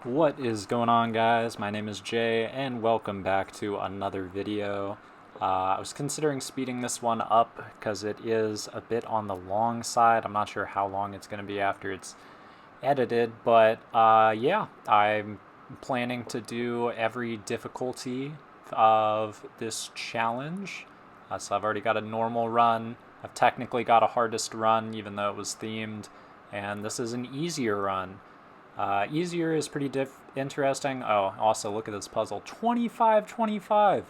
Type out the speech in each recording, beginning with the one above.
What is going on, guys? My name is Jay and welcome back to another video. I was considering speeding this one up because it is a bit on the long side. I'm not sure how long it's going to be after it's edited, but yeah, I'm planning to do every difficulty of this challenge. So I've already got a normal run. I've technically got a hardest run even though it was themed, and this is an easier run. Easier is pretty interesting. Oh, also look at this puzzle. 25-25.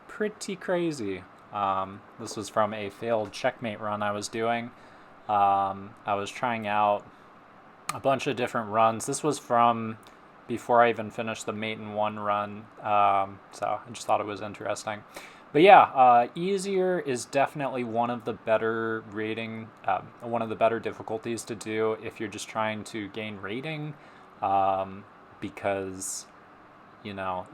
Pretty crazy. This was from a failed checkmate run I was doing. I was trying out a bunch of different runs. This was from before I even finished the Mate in 1 run. So I just thought it was interesting. But yeah, easier is definitely one of the better one of the better difficulties to do if you're just trying to gain rating, because you know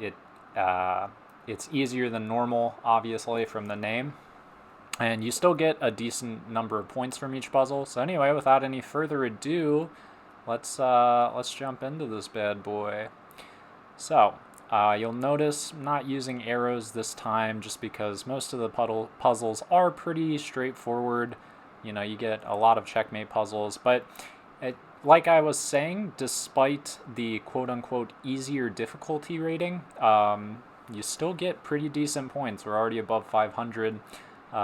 it's easier than normal, obviously from the name, and you still get a decent number of points from each puzzle. So anyway, without any further ado, let's jump into this bad boy. So. You'll notice I'm not using arrows this time just because most of the puzzles are pretty straightforward. You know, you get a lot of checkmate puzzles, but like I was saying, despite the quote-unquote easier difficulty rating, you still get pretty decent points. We're already above 500,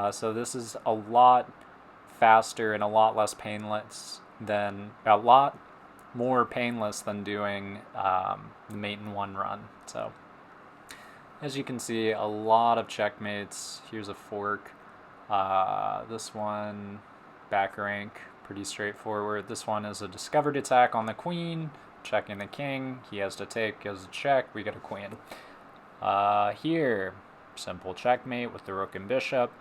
so this is a lot faster and a lot less painless than more painless than doing the Mate in 1 run. So, as you can see, a lot of checkmates. Here's a fork. This one, back rank, pretty straightforward. This one is a discovered attack on the queen, checking the king. He has to take as a check. We get a queen. Here, simple checkmate with the rook and bishop.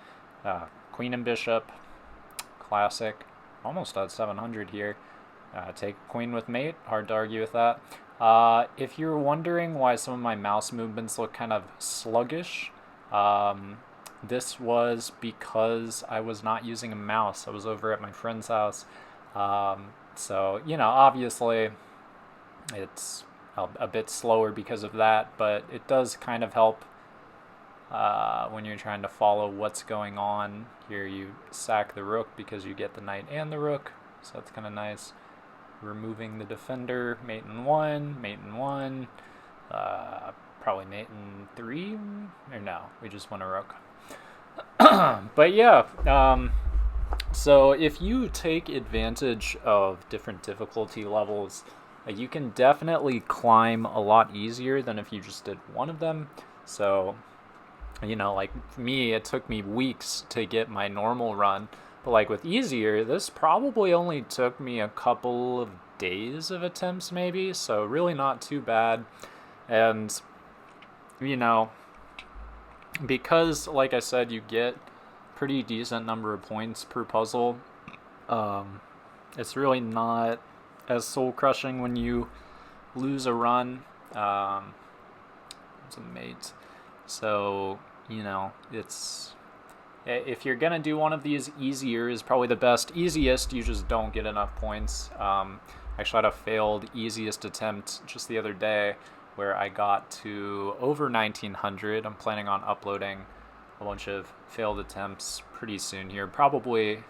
Queen and bishop, classic. Almost at 700 here. Take queen with mate, hard to argue with that. If you're wondering why some of my mouse movements look kind of sluggish, this was because I was not using a mouse. I was over at my friend's house. So, you know, obviously it's a bit slower because of that, but it does kind of help when you're trying to follow what's going on. Here you sack the rook because you get the knight and the rook, so that's kind of nice. Removing the defender, mate in 1, mate in 1, probably mate in 3, or no, we just want a rook. But yeah, so if you take advantage of different difficulty levels, you can definitely climb a lot easier than if you just did one of them. So, you know, like for me, it took me weeks to get my normal run. But like with easier, this probably only took me a couple of days of attempts maybe, so really not too bad. And, you know, because like I said, you get pretty decent number of points per puzzle, it's really not as soul crushing when you lose a run. It's a mate. So, you know, if you're gonna do one of these, easier is probably the best. Easiest, you just don't get enough points. Actually, I had a failed easiest attempt just the other day where I got to over 1900. I'm planning on uploading a bunch of failed attempts pretty soon here, probably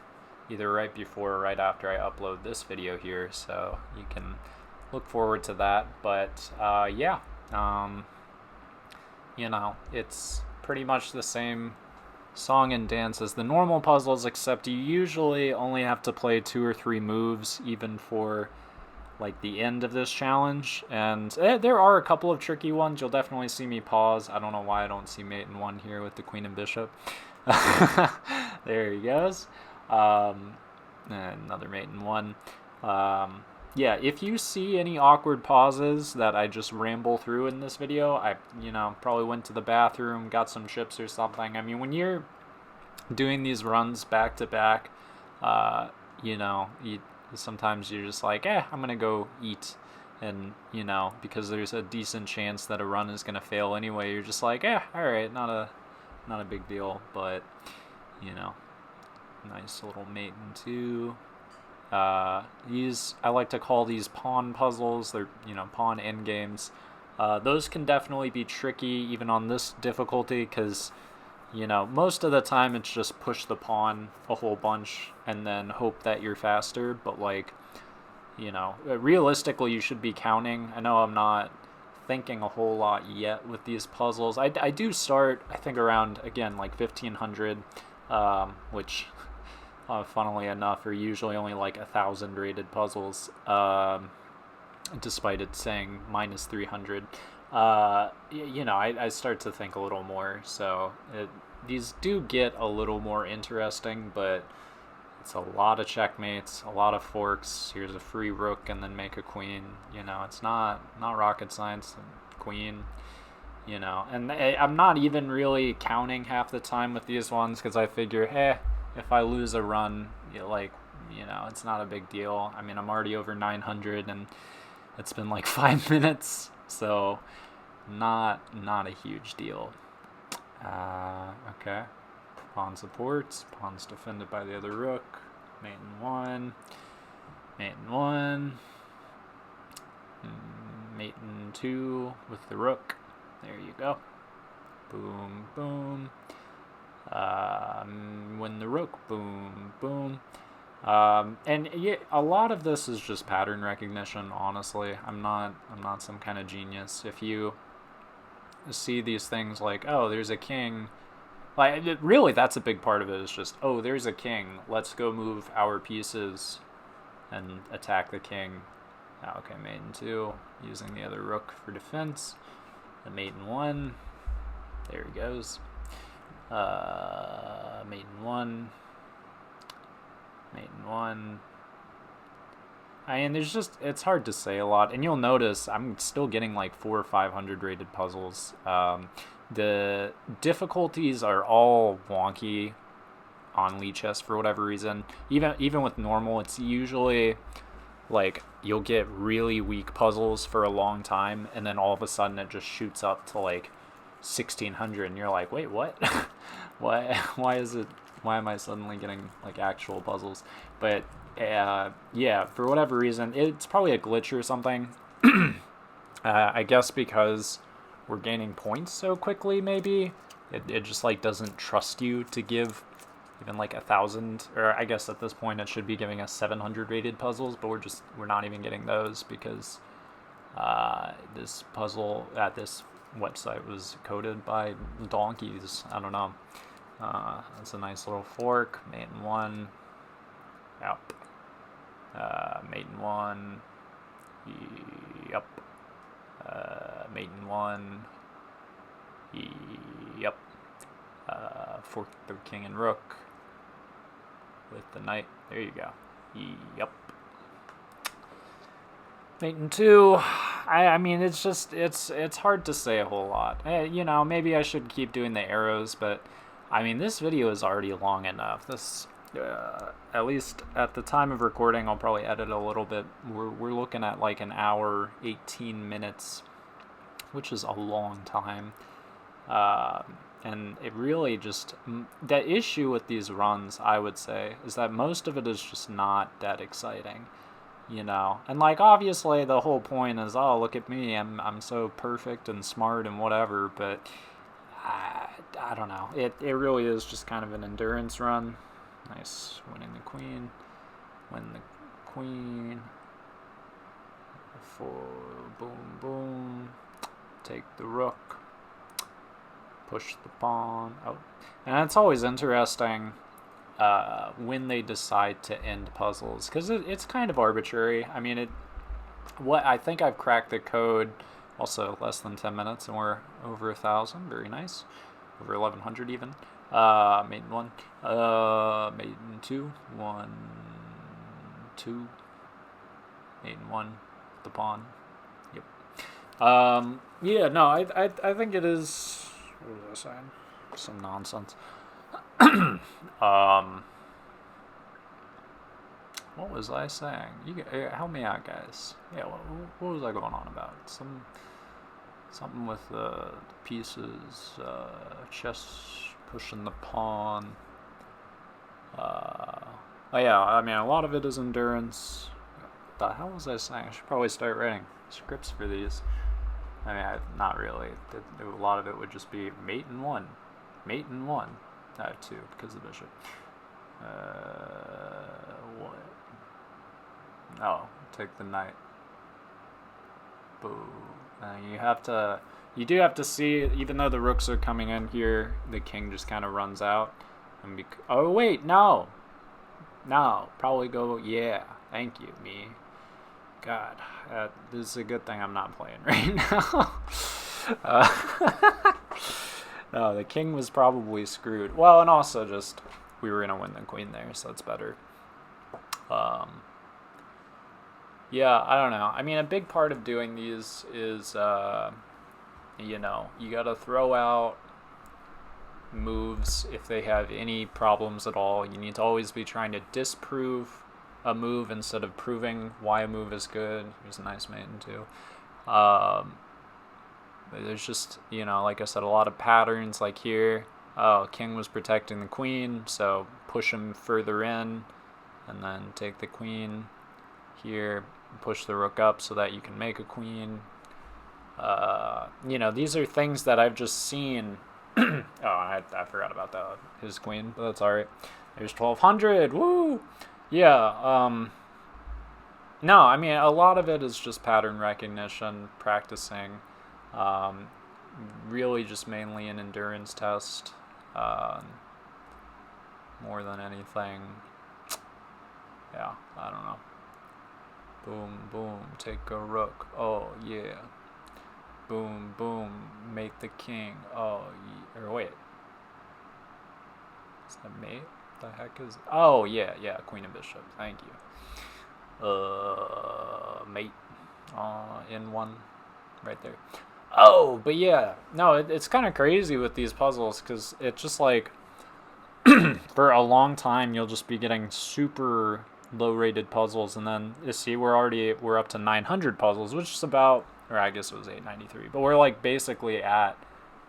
either right before or right after I upload this video here, so you can look forward to that. But yeah, you know, it's pretty much the same song and dance as the normal puzzles, except you usually only have to play 2 or 3 moves even for like the end of this challenge, and there are a couple of tricky ones. You'll definitely see me pause. I don't know why I don't see mate in 1 here with the queen and bishop. There he goes. Another mate in 1. Yeah, if you see any awkward pauses that I just ramble through in this video, I, you know, probably went to the bathroom, got some chips or something. I mean, when you're doing these runs back to back, you know, sometimes you're just like, I'm gonna go eat, and you know, because there's a decent chance that a run is gonna fail anyway, you're just like, all right, not a big deal. But you know, nice little mate in 2. I like to call these pawn puzzles. They're, you know, pawn endgames. Those can definitely be tricky even on this difficulty because, you know, most of the time it's just push the pawn a whole bunch and then hope that you're faster. But, like, you know, realistically, you should be counting. I know I'm not thinking a whole lot yet with these puzzles. I do start, I think, around, again, like 1500, which, funnily enough, are usually only like 1,000 rated puzzles, despite it saying minus 300. You know, I start to think a little more. So these do get a little more interesting, but it's a lot of checkmates, a lot of forks. Here's a free rook and then make a queen. You know, it's not rocket science. Queen, you know, and I'm not even really counting half the time with these ones because I figure, if I lose a run, you know, it's not a big deal. I mean, I'm already over 900 and it's been like 5 minutes, so not a huge deal. Okay. Pawn supports. Pawn's defended by the other rook. Mate in 1. Mate in 1. Mate in 2 with the rook. There you go. Boom, boom. Win the rook. Boom, boom. And yeah, a lot of this is just pattern recognition, honestly. I'm not some kind of genius. If you see these things like, oh, there's a king, like, really, that's a big part of it, is just, oh, there's a king, let's go move our pieces and attack the king. Okay, mate in 2, using the other rook for defense. The mate in 1, there he goes. Mate in 1, mate in 1. I mean, there's just, it's hard to say a lot, and you'll notice I'm still getting like 400 or 500 rated puzzles. The difficulties are all wonky on Lichess for whatever reason. Even with normal, it's usually like you'll get really weak puzzles for a long time, and then all of a sudden it just shoots up to like 1600, and you're like, wait, what? Why am I suddenly getting like actual puzzles? But yeah, for whatever reason, it's probably a glitch or something. I guess because we're gaining points so quickly, maybe it just like doesn't trust you to give even like 1,000, or I guess at this point it should be giving us 700 rated puzzles, but we're not even getting those because this puzzle at this website was coded by donkeys. I don't know. That's a nice little fork. Mate in 1. Yep. Mate in 1. Yep. Mate in 1. Yep. Fork the king and rook with the knight. There you go. Yep. Mate in 2. I mean, it's just, it's hard to say a whole lot. You know, maybe I should keep doing the arrows, but I mean, this video is already long enough. This, at least at the time of recording, I'll probably edit a little bit. We're looking at like an hour, 18 minutes, which is a long time. And it really just, the issue with these runs, I would say, is that most of it is just not that exciting, you know? And like, obviously the whole point is, oh, look at me, I'm so perfect and smart and whatever, but I don't know. It really is just kind of an endurance run. Nice, winning the queen. Win the queen. For boom, boom. Take the rook. Push the pawn. Oh, and it's always interesting when they decide to end puzzles, because it's kind of arbitrary. I mean, I think I've cracked the code. Also, less than 10 minutes, and we're over 1,000. Very nice. Over 1,100 even. Mate in 1. Mate in 2. 1, 2. Mate in 1. The pawn. Yep. Yeah, no, I think it is. What was I saying? Some nonsense. What was I saying? You help me out, guys. Yeah, what was I going on about? Something with the pieces, chess pushing the pawn. Oh yeah, I mean, a lot of it is endurance. What the hell was I saying? I should probably start writing scripts for these. I mean, not really. A lot of it would just be mate and one. Mate and one. Two, because of the bishop. What? Oh, take the knight. Boo. You do have to see, even though the rooks are coming in here, the king just kind of runs out. Oh, wait, no. No, probably go, yeah. Thank you, me. God, this is a good thing I'm not playing right now. No, the king was probably screwed. Well, and also just, we were going to win the queen there, so it's better. Yeah, I don't know. I mean, a big part of doing these is, you gotta throw out moves if they have any problems at all. You need to always be trying to disprove a move instead of proving why a move is good. Here's a nice maiden too. But there's just, like I said, a lot of patterns. Like here, king was protecting the queen, so push him further in, and then take the queen here, push the rook up so that you can make a queen. These are things that I've just seen. Oh, I forgot about that. His queen, but that's alright. There's 1200. Woo! Yeah, no, I mean, a lot of it is just pattern recognition, practicing. Really just mainly an endurance test. More than anything. Yeah, I don't know. Boom, boom, take a rook. Oh, yeah. Boom, boom, make the king. Oh, yeah. Or wait. Is that mate? The heck is... Oh, yeah, queen and bishop. Thank you. Mate. In one. Right there. Oh, but yeah. No, it's kind of crazy with these puzzles, because it's just like... for a long time, you'll just be getting super low-rated puzzles, and then you see we're up to 900 puzzles, which is about... Or I guess it was 893. But we're like basically at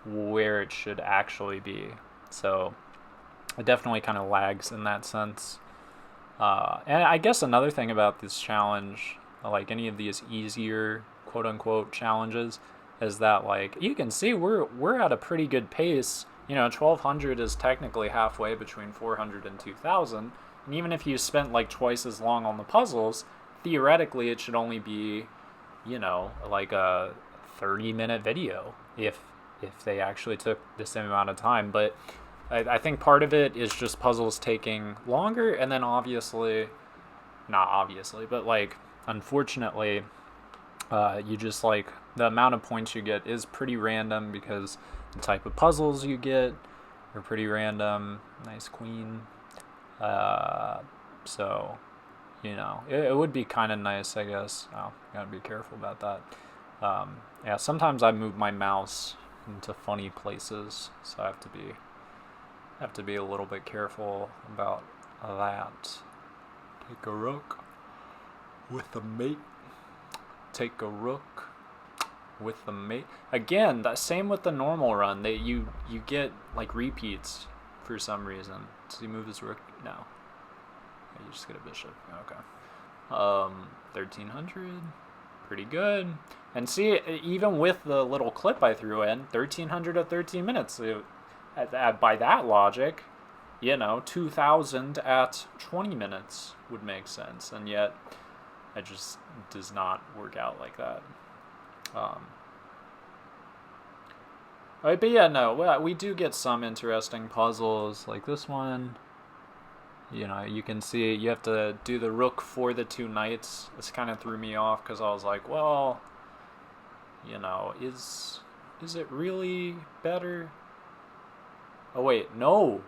where it should actually be. So it definitely kind of lags in that sense. And I guess another thing about this challenge, like any of these easier quote unquote challenges, is that like you can see we're at a pretty good pace. 1200 is technically halfway between 400 and 2000. And even if you spent like twice as long on the puzzles, theoretically it should only be like a 30-minute video if they actually took the same amount of time. But I think part of it is just puzzles taking longer, and then not obviously, but like unfortunately, you just like the amount of points you get is pretty random because the type of puzzles you get are pretty random. Nice queen. So it would be kind of nice, I guess. Oh, gotta be careful about that. Yeah, sometimes I move my mouse into funny places, so I have to be a little bit careful about that. Take a rook with a mate. Take a rook with the mate. Again, that same with the normal run. You get like repeats for some reason. Does he move his rook? No. You just get a bishop. Okay. 1300. Pretty good. And see, even with the little clip I threw in, 1300 at 13 minutes. By that logic, 2000 at 20 minutes would make sense. And yet, it just does not work out like that. But yeah, no, we do get some interesting puzzles, like this one. You can see you have to do the rook for the two knights. This kind of threw me off because I was like, well, is it really better? Oh, wait, no.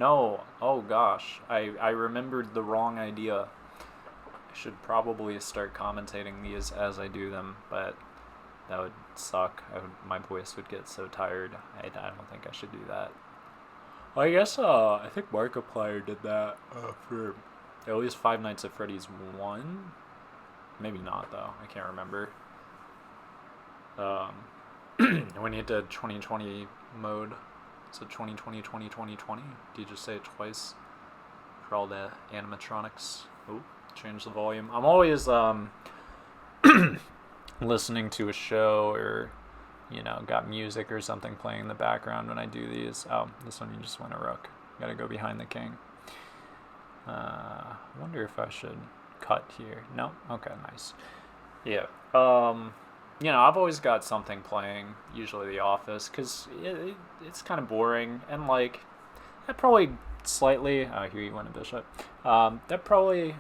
Oh, gosh. I remembered the wrong idea. I should probably start commentating these as I do them, but that would suck. My voice would get so tired. I don't think I should do that. I guess I think Markiplier did that for at least Five Nights at Freddy's 1. Maybe not though. I can't remember. When he did 2020 mode, so 2020. Do you just say it twice for all the animatronics. Oh, change the volume. I'm always listening to a show or, you know, got music or something playing in the background when I do these. Oh, this one you just went a rook. Gotta go behind the king. I wonder if I should cut here. No? Okay, nice. Yeah. You know, I've always got something playing, usually The Office, because it's kind of boring, and, like, that probably slightly... Oh, here you went a bishop. That probably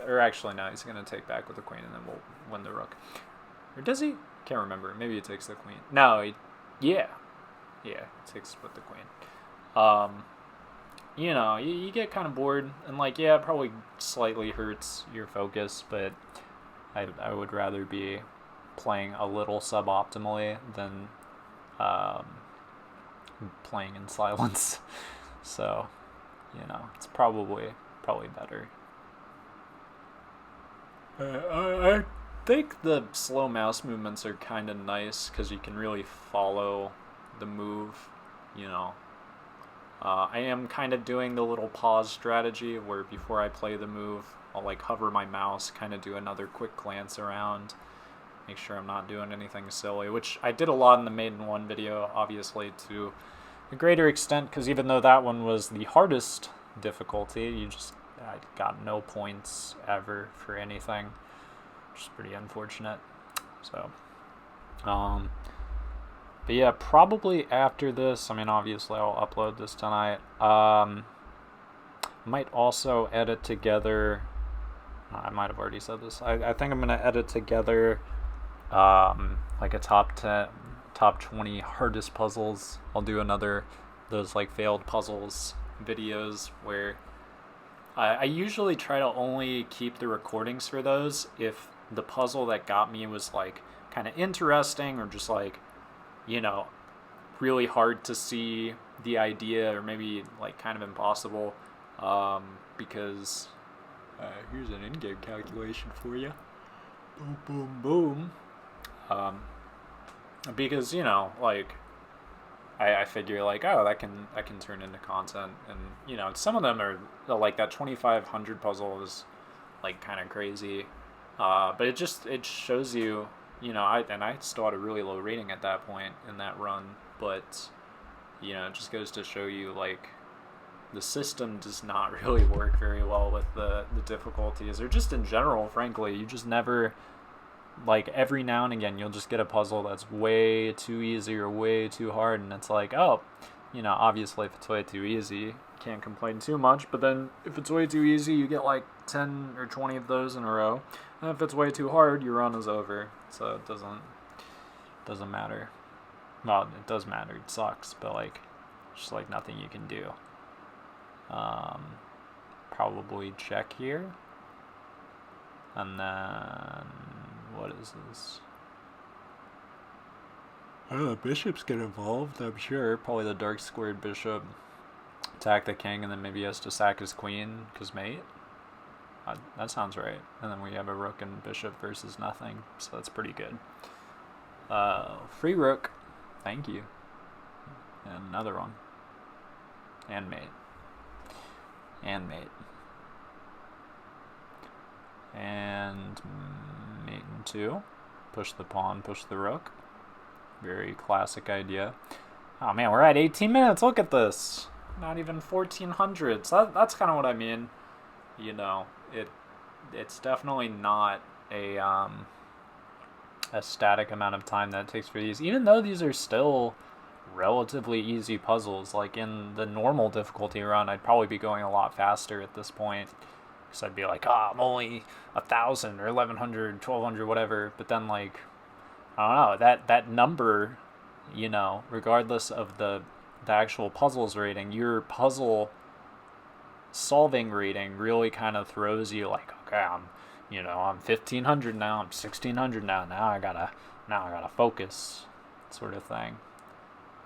or actually, no, he's going to take back with the queen, and then we'll win the rook. Or does he? Can't remember. Maybe he takes the queen. No, yeah. Yeah, he takes with the queen. You know, you get kind of bored, and, like, yeah, it probably slightly hurts your focus, but I would rather be playing a little suboptimally than playing in silence. So, you know, it's probably better. I think the slow mouse movements are kind of nice because you can really follow the move, you know. I am kind of doing the little pause strategy where before I play the move, I'll, like, hover my mouse, kind of do another quick glance around, make sure I'm not doing anything silly, which I did a lot in the Maiden 1 video, obviously, to a greater extent, because even though that one was the hardest difficulty, I got no points ever for anything, which is pretty unfortunate. So, but yeah, probably after this, I mean, obviously I'll upload this tonight. Might also edit together, I might have already said this, I think I'm going to edit together like a top 20 hardest puzzles. I'll do another, those, like, failed puzzles videos where I usually try to only keep the recordings for those if the puzzle that got me was, like, kind of interesting or just, like, you know, really hard to see the idea or maybe, like, kind of impossible, because here's an in-game calculation for you. Boom, boom, boom. Because, you know, like, I figure, like, oh, that can turn into content, and, you know, some of them are, like, that 2500 puzzle is, like, kind of crazy, but it shows you, you know, I still had a really low rating at that point in that run, but, you know, it just goes to show you, like, the system does not really work very well with the difficulties, or just in general, frankly. You just never, like, every now and again, you'll just get a puzzle that's way too easy or way too hard, and it's like, oh, you know, obviously if it's way too easy, you can't complain too much, but then if it's way too easy, you get, like, 10 or 20 of those in a row, and if it's way too hard, your run is over, so it doesn't matter. Well, it does matter, it sucks, but, like, just, like, nothing you can do. Probably check here, and then what is this? Oh, bishops get involved, I'm sure. Probably the dark squared bishop. Attack the king, and then maybe he has to sack his queen, because mate. That sounds right. And then we have a rook and bishop versus nothing, so that's pretty good. Free rook. Thank you. And another one. And mate. And mate. And mate in 2. Push the pawn, push the rook. Very classic idea. Oh man, we're at 18 minutes. Look at this. Not even 1400. So that's kind of what I mean. You know, it's definitely not a static amount of time that it takes for these. Even though these are still relatively easy puzzles, like in the normal difficulty run, I'd probably be going a lot faster at this point. Because I'd be like, I'm only 1,000 or 1,100, 1,200, whatever. But then, like, I don't know, that number, you know, regardless of the actual puzzles rating, your puzzle solving rating really kind of throws you, like, okay, I'm 1,500 now, I'm 1,600 now. Now I gotta focus, sort of thing.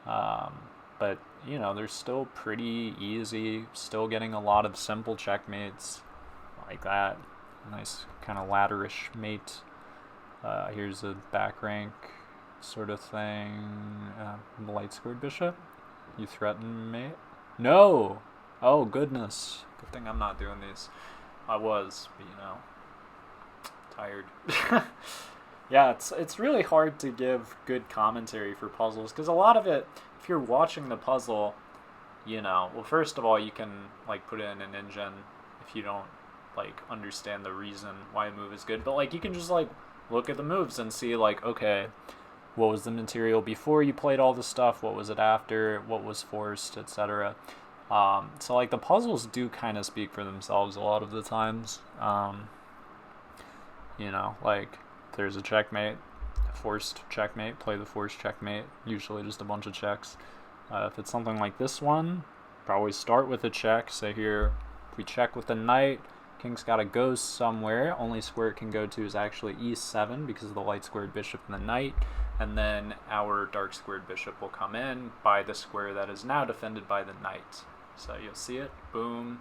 But you know, they're still pretty easy. Still getting a lot of simple checkmates like that. Nice kind of ladderish mate. Here's a back rank sort of thing. Light squared bishop. You threaten mate? No! Oh, goodness. Good thing I'm not doing these. I was, but, tired. Yeah, it's really hard to give good commentary for puzzles because a lot of it, if you're watching the puzzle, well, first of all, you can like put in an engine if you don't like understand the reason why a move is good, but like you can just like look at the moves and see like, okay, what was the material before you played all the stuff, what was it after, what was forced, etc. So like the puzzles do kind of speak for themselves a lot of the times. Like there's a checkmate, forced checkmate, play the forced checkmate, usually just a bunch of checks. If it's something like this one, probably start with a check. Say here, if we check with the knight, king's got to go somewhere. Only square it can go to is actually e7 because of the light squared bishop and the knight. And then our dark squared bishop will come in by the square that is now defended by the knight. So you'll see it, boom.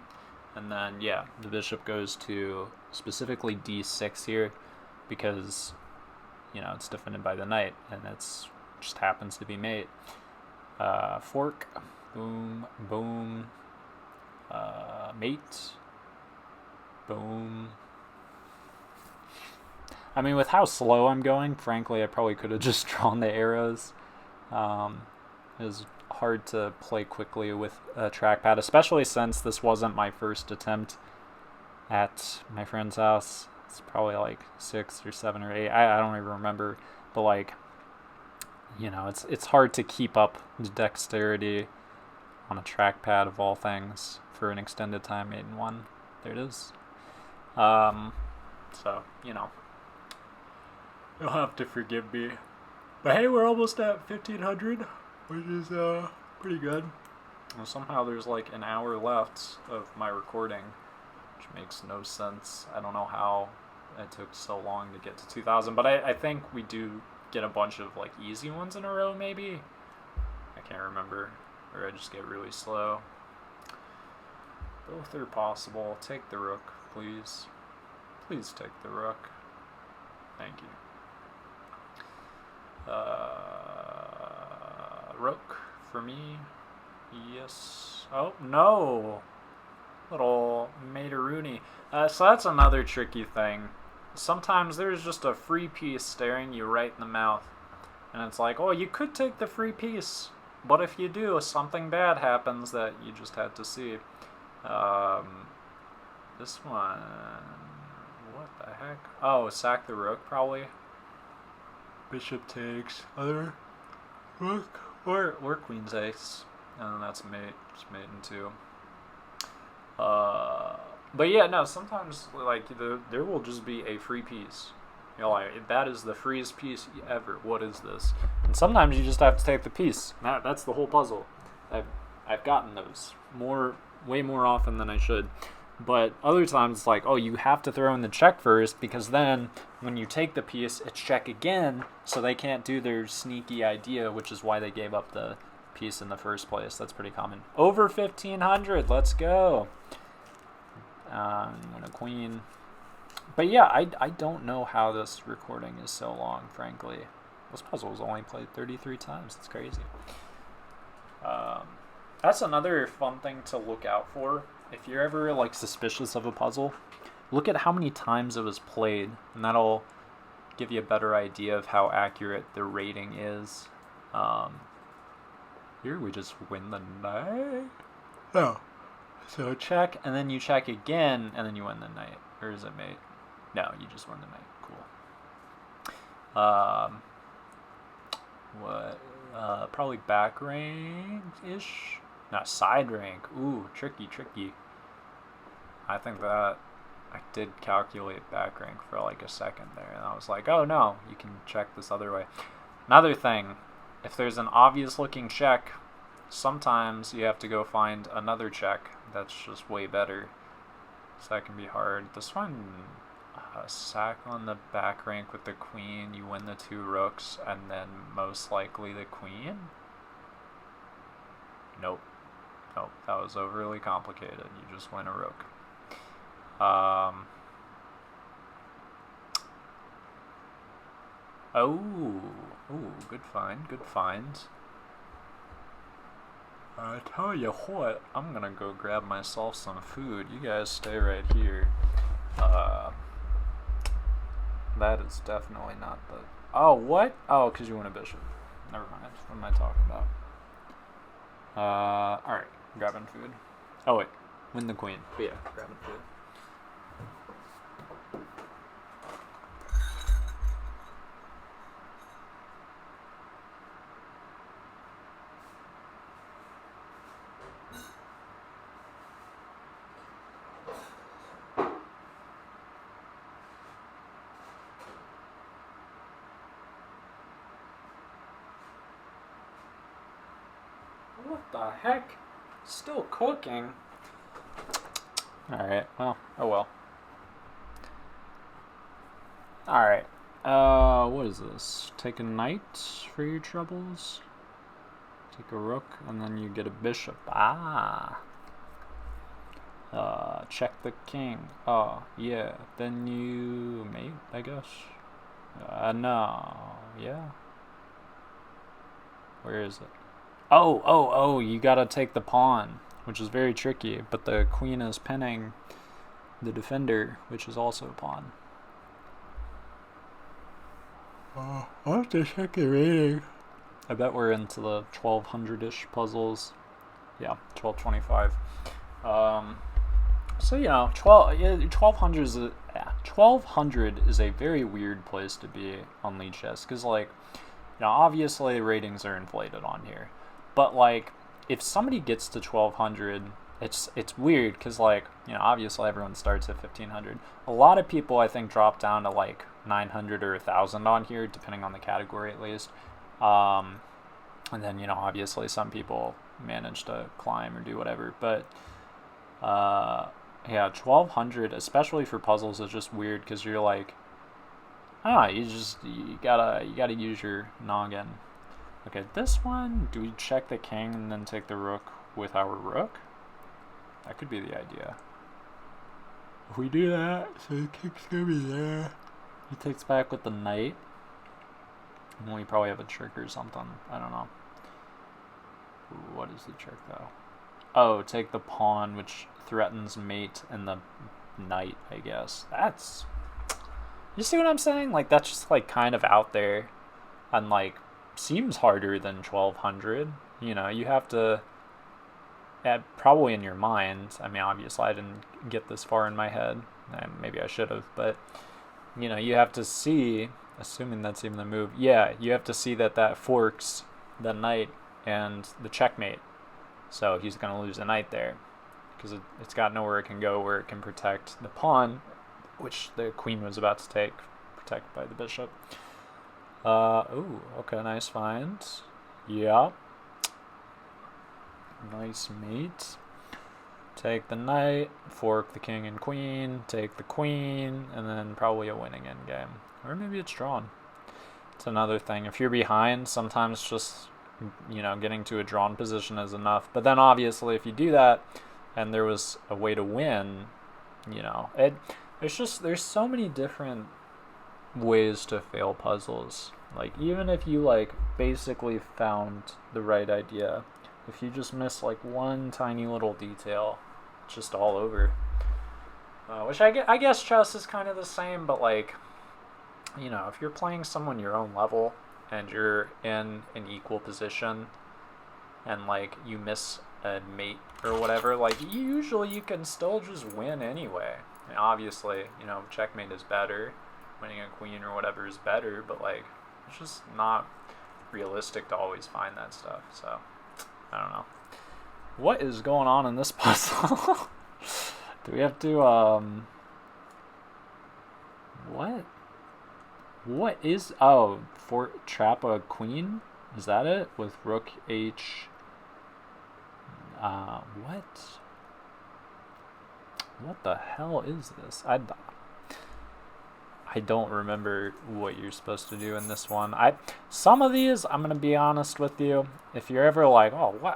And then, yeah, the bishop goes to specifically d6 here because, it's defended by the knight and it's just happens to be mate. Fork, boom, boom, mate, boom. I mean, with how slow I'm going, frankly, I probably could have just drawn the arrows. It was hard to play quickly with a trackpad, especially since this wasn't my first attempt at my friend's house. It's probably like 6 or 7 or 8. I don't even remember. But like, it's hard to keep up the dexterity on a trackpad of all things for an extended time. 8-1. There it is. So, you'll have to forgive me. But hey, we're almost at 1500, which is pretty good. Well, somehow there's like an hour left of my recording, which makes no sense. I don't know how it took so long to get to 2000, but I think we do get a bunch of like easy ones in a row, maybe. I can't remember, or I just get really slow. Both are possible. Take the rook, please. Please take the rook. Thank you. Rook for me. Yes. Oh, no. Little Materuni. So that's another tricky thing. Sometimes there's just a free piece staring you right in the mouth. And it's like, oh, you could take the free piece. But if you do, something bad happens that you just had to see. This one... What the heck? Oh, sack the rook, probably. Bishop takes other rook or queen's ace. And then that's mate. Just mate in 2. But yeah, no, sometimes like there will just be a free piece. Like, that is the freest piece ever. What is this? And sometimes you just have to take the piece. That's the whole puzzle. I've gotten those way more often than I should. But other times it's like, oh, you have to throw in the check first because then when you take the piece, it's check again, so they can't do their sneaky idea, which is why they gave up the piece in the first place. That's pretty common. Over 1500. Let's go. And a queen. But yeah, I don't know how this recording is so long, frankly. This puzzle was only played 33 times. It's crazy. That's another fun thing to look out for. If you're ever like suspicious of a puzzle, look at how many times it was played, and that'll give you a better idea of how accurate the rating is. Here we just win the knight. Oh. So check, and then you check again, and then you win the knight. Or is it mate? No, you just won the knight. Cool. What? Probably back rank-ish? Not side rank. Ooh, tricky. I think that I did calculate back rank for like a second there, and I was like, oh no, you can check this other way. Another thing, if there's an obvious looking check, sometimes you have to go find another check that's just way better. So that can be hard. This one, sack on the back rank with the queen, you win the 2 rooks, and then most likely the queen? Nope, that was overly complicated. You just win a rook. Ooh, good find. I tell you what, I'm gonna go grab myself some food. You guys stay right here. That is definitely not the... Oh, what? Oh, because you win a bishop. Never mind. What am I talking about? Alright. Grabbing food. Oh, wait. Win the queen. But yeah, grabbing food. What the heck? Still cooking? Alright, well, oh well. Alright, what is this? Take a knight for your troubles? Take a rook, and then you get a bishop. Ah! Check the king. Oh, yeah. Then you mate, I guess. No. Yeah. Where is it? Oh, you gotta take the pawn, which is very tricky, but the queen is pinning the defender, which is also a pawn. I'll have to check the rating. I bet we're into the 1200-ish puzzles. Yeah, 1225. So, 1200 is a very weird place to be on Lichess, because, obviously ratings are inflated on here. But, if somebody gets to 1200, it's weird, because, obviously everyone starts at 1500. A lot of people, I think, drop down to, 900 or 1000 on here, depending on the category, at least. And then, obviously some people manage to climb or do whatever. But, yeah, 1200, especially for puzzles, is just weird, because you're you gotta use your noggin. Okay, this one, do we check the king and then take the rook with our rook? That could be the idea. If we do that, so the king's gonna be there. He takes back with the knight. And we probably have a trick or something. I don't know. What is the trick, though? Oh, take the pawn, which threatens mate and the knight, I guess. That's... You see what I'm saying? That's just, kind of out there. And, seems harder than 1200. You have to... probably in your mind. I mean, obviously I didn't get this far in my head. Maybe I should have, but... you have to see... Assuming that's even the move. Yeah, you have to see that forks the knight and the checkmate. So he's going to lose a knight there. Because it's got nowhere it can go where it can protect the pawn, which the queen was about to take, protected by the bishop. Ooh, okay, nice find. Yeah. Nice mate. Take the knight, fork the king and queen, take the queen, and then probably a winning endgame. Or maybe it's drawn. It's another thing. If you're behind, sometimes just, getting to a drawn position is enough. But then obviously if you do that, and there was a way to win, there's so many different ways to fail puzzles. Even if you, basically found the right idea, if you just miss, one tiny little detail, it's just all over. Which I guess chess is kind of the same, but, if you're playing someone your own level, and you're in an equal position, and, you miss a mate or whatever, usually you can still just win anyway. I mean, obviously, checkmate is better, winning a queen or whatever is better, but, it's just not realistic to always find that stuff, so, I don't know. What is going on in this puzzle? Do we have to, what? What is, trap a queen? Is that it? With rook h, what? What the hell is this? I don't remember what you're supposed to do in this one. Some of these, I'm going to be honest with you, if you're ever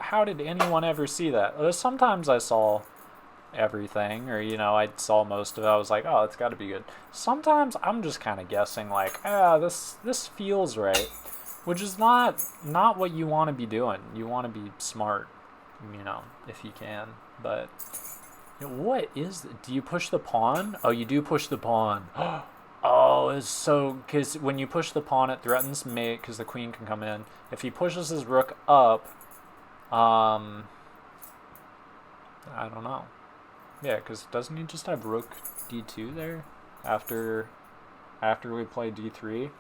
how did anyone ever see that? Sometimes I saw everything, or, I saw most of it. I was like, oh, it's got to be good. Sometimes I'm just kind of guessing, this feels right, which is not what you want to be doing. You want to be smart. if you can. But what is it? Do you push the pawn? Oh, you do push the pawn. Oh, it's so... Because when you push the pawn, it threatens mate because the queen can come in. If he pushes his rook up, I don't know. Yeah, because doesn't he just have rook d2 there after we play d3?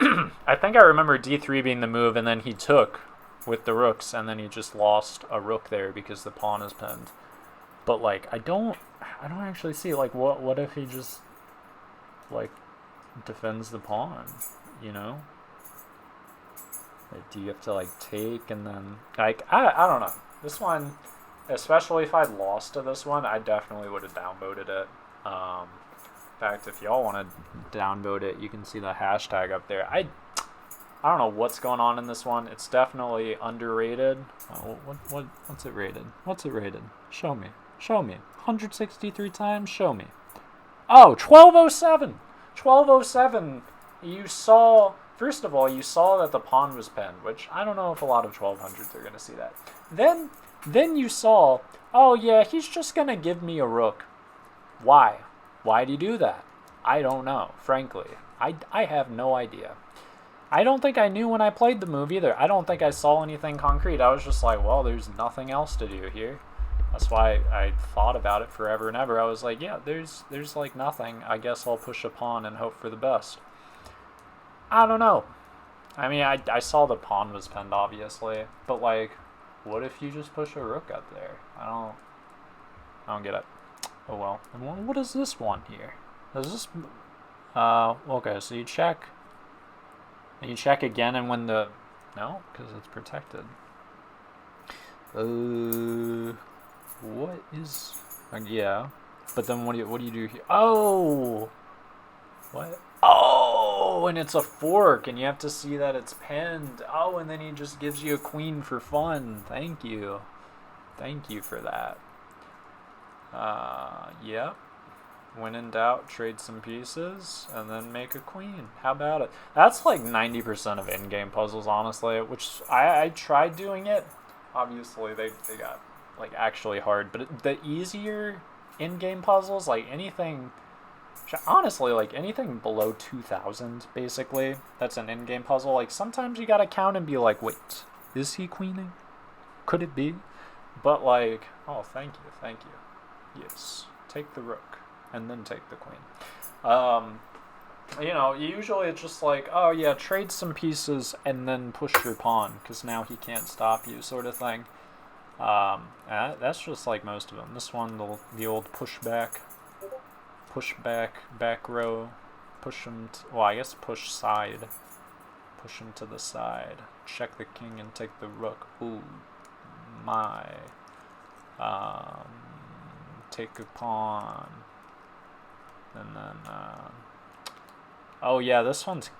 I think I remember d3 being the move, and then he took with the rooks, and then he just lost a rook there because the pawn is pinned. But like, I don't actually see like what if he just like defends the pawn, Like, do you have to like take and then like I don't know. This one, especially if I lost to this one, I definitely would have downvoted it. In fact, if y'all want to downvote it, you can see the hashtag up there. I don't know what's going on in this one. It's definitely underrated. What's it rated? What's it rated? Show me. 163 times. Show me. Oh, 1207. 1207. You saw, first of all, you saw that the pawn was pinned, which I don't know if a lot of 1200s are going to see that. Then you saw, oh yeah, he's just going to give me a rook. Why? Why'd he do that? I don't know, frankly. I have no idea. I don't think I knew when I played the move either. I don't think I saw anything concrete. I was just like, well, there's nothing else to do here. That's why I thought about it forever and ever. I was like, yeah, there's like nothing. I guess I'll push a pawn and hope for the best. I don't know. I mean, I saw the pawn was pinned, obviously. But, like, what if you just push a rook up there? I don't get it. Oh, well. And what is this one here? Does this... okay, so you check... And you check again, and when the... No, because it's protected. What is... yeah. But then what do you do here? Oh! What? Oh! And it's a fork, and you have to see that it's pinned. Oh, and then he just gives you a queen for fun. Thank you. Thank you for that. Yep. When in doubt, trade some pieces, and then make a queen. How about it? That's like 90% of in-game puzzles, honestly, which I tried doing it. Obviously, they got, like, actually hard. But the easier in-game puzzles, like anything... Honestly, like anything below 2,000, basically, that's an in-game puzzle. Like, sometimes you gotta count and be like, wait, is he queening? Could it be? But, like, oh, thank you. Yes, take the rook. And then take the queen. Usually it's just like, oh yeah, trade some pieces and then push your pawn, because now he can't stop you, sort of thing. That's just like most of them. This one, the old push back, back row, push him, I guess push side, push him to the side, check the king and take the rook. Ooh, my, take a pawn. And then, oh yeah, this one's,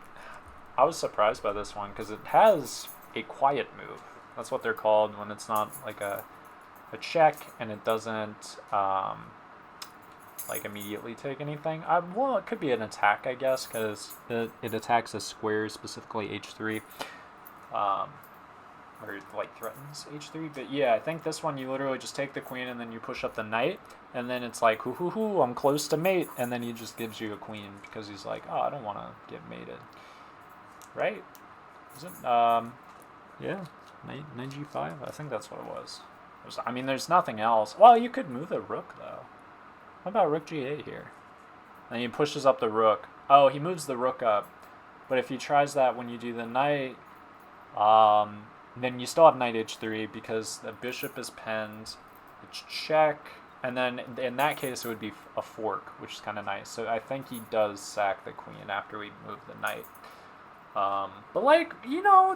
I was surprised by this one because it has a quiet move. That's what they're called when it's not like a check and it doesn't, like immediately take anything. Well, it could be an attack, I guess, because it attacks a square, specifically h3, or like threatens h3. But yeah, I think this one you literally just take the queen and then you push up the knight. And then it's like, hoo, I'm close to mate. And then he just gives you a queen because he's like, oh, I don't want to get mated. Right? Is it? Yeah. Knight g5? I think that's what it was. There's nothing else. Well, you could move the rook, though. What about rook g8 here? And he pushes up the rook. Oh, he moves the rook up. But if he tries that when you do the knight, then you still have knight h3 because the bishop is pinned. It's check. And then, in that case, it would be a fork, which is kind of nice. So I think he does sack the queen after we move the knight. But, like,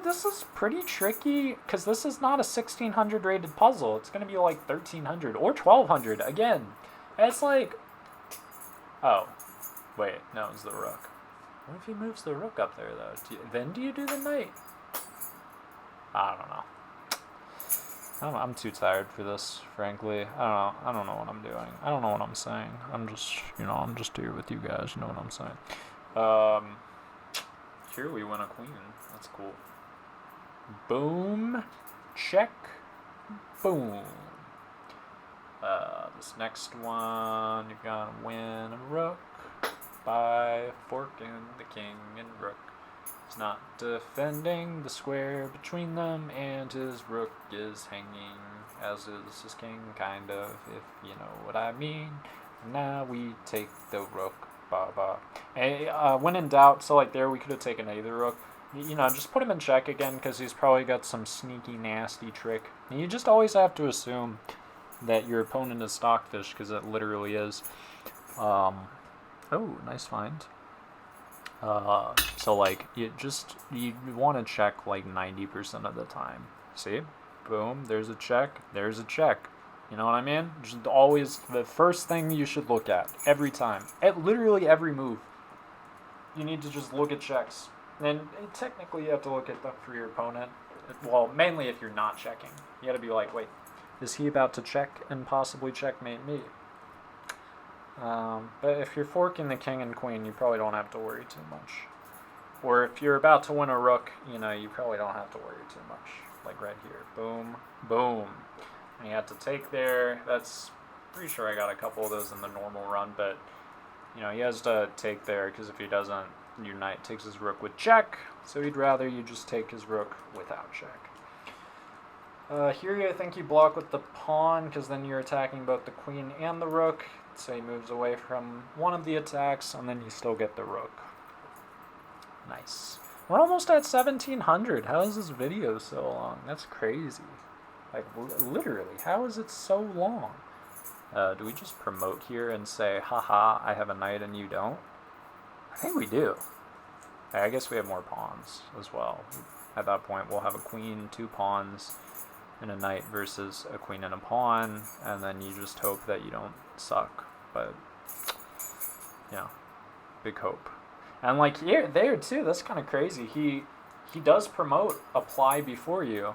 this is pretty tricky, because this is not a 1,600 rated puzzle. It's going to be, like, 1,300 or 1,200, again. And it's like... Oh. Wait, no, it's the rook. What if he moves the rook up there, though? Then do you do the knight? I don't know. I'm too tired for this, frankly. I don't know what I'm doing. I don't know what I'm saying. I'm just here with you guys. You know what I'm saying. Here we win a queen. That's cool. Boom. Check. Boom. This next one, you're gonna win a rook by forking the king and rook. He's not defending the square between them, and his rook is hanging, as is his king, kind of, if you know what I mean. Now we take the rook, ba. When in doubt, so like there we could have taken either rook. You know, just put him in check again, because he's probably got some sneaky, nasty trick. And you just always have to assume that your opponent is stockfish, because it literally is. Oh, nice find. So like, you want to check like 90% of the time. See? Boom, there's a check, there's a check. You know what I mean? Just always the first thing you should look at, every time. At literally every move. You need to just look at checks. And technically you have to look at them for your opponent. Well, mainly if you're not checking. You gotta be like, wait, is he about to check and possibly checkmate me? But if you're forking the king and queen, you probably don't have to worry too much. Or if you're about to win a rook, you know, you probably don't have to worry too much. Like right here. Boom, boom. And you have to take there. That's, pretty sure I got a couple of those in the normal run, but, you know, he has to take there, because if he doesn't, your knight takes his rook with check, so he'd rather you just take his rook without check. Here I think you block with the pawn, because then you're attacking both the queen and the rook, so he moves away from one of the attacks, and then you still get the rook. Nice. We're almost at 1700. How is this video so long? That's crazy. Like, literally, how is it so long? Do we just promote here and say, haha, I have a knight and you don't? I think we do. I guess we have more pawns as well. At that point, we'll have a queen, 2 pawns, and a knight versus a queen and a pawn, and then you just hope that you don't suck. But, yeah, big hope. And, like, here, there, too, that's kind of crazy. He does promote apply before you,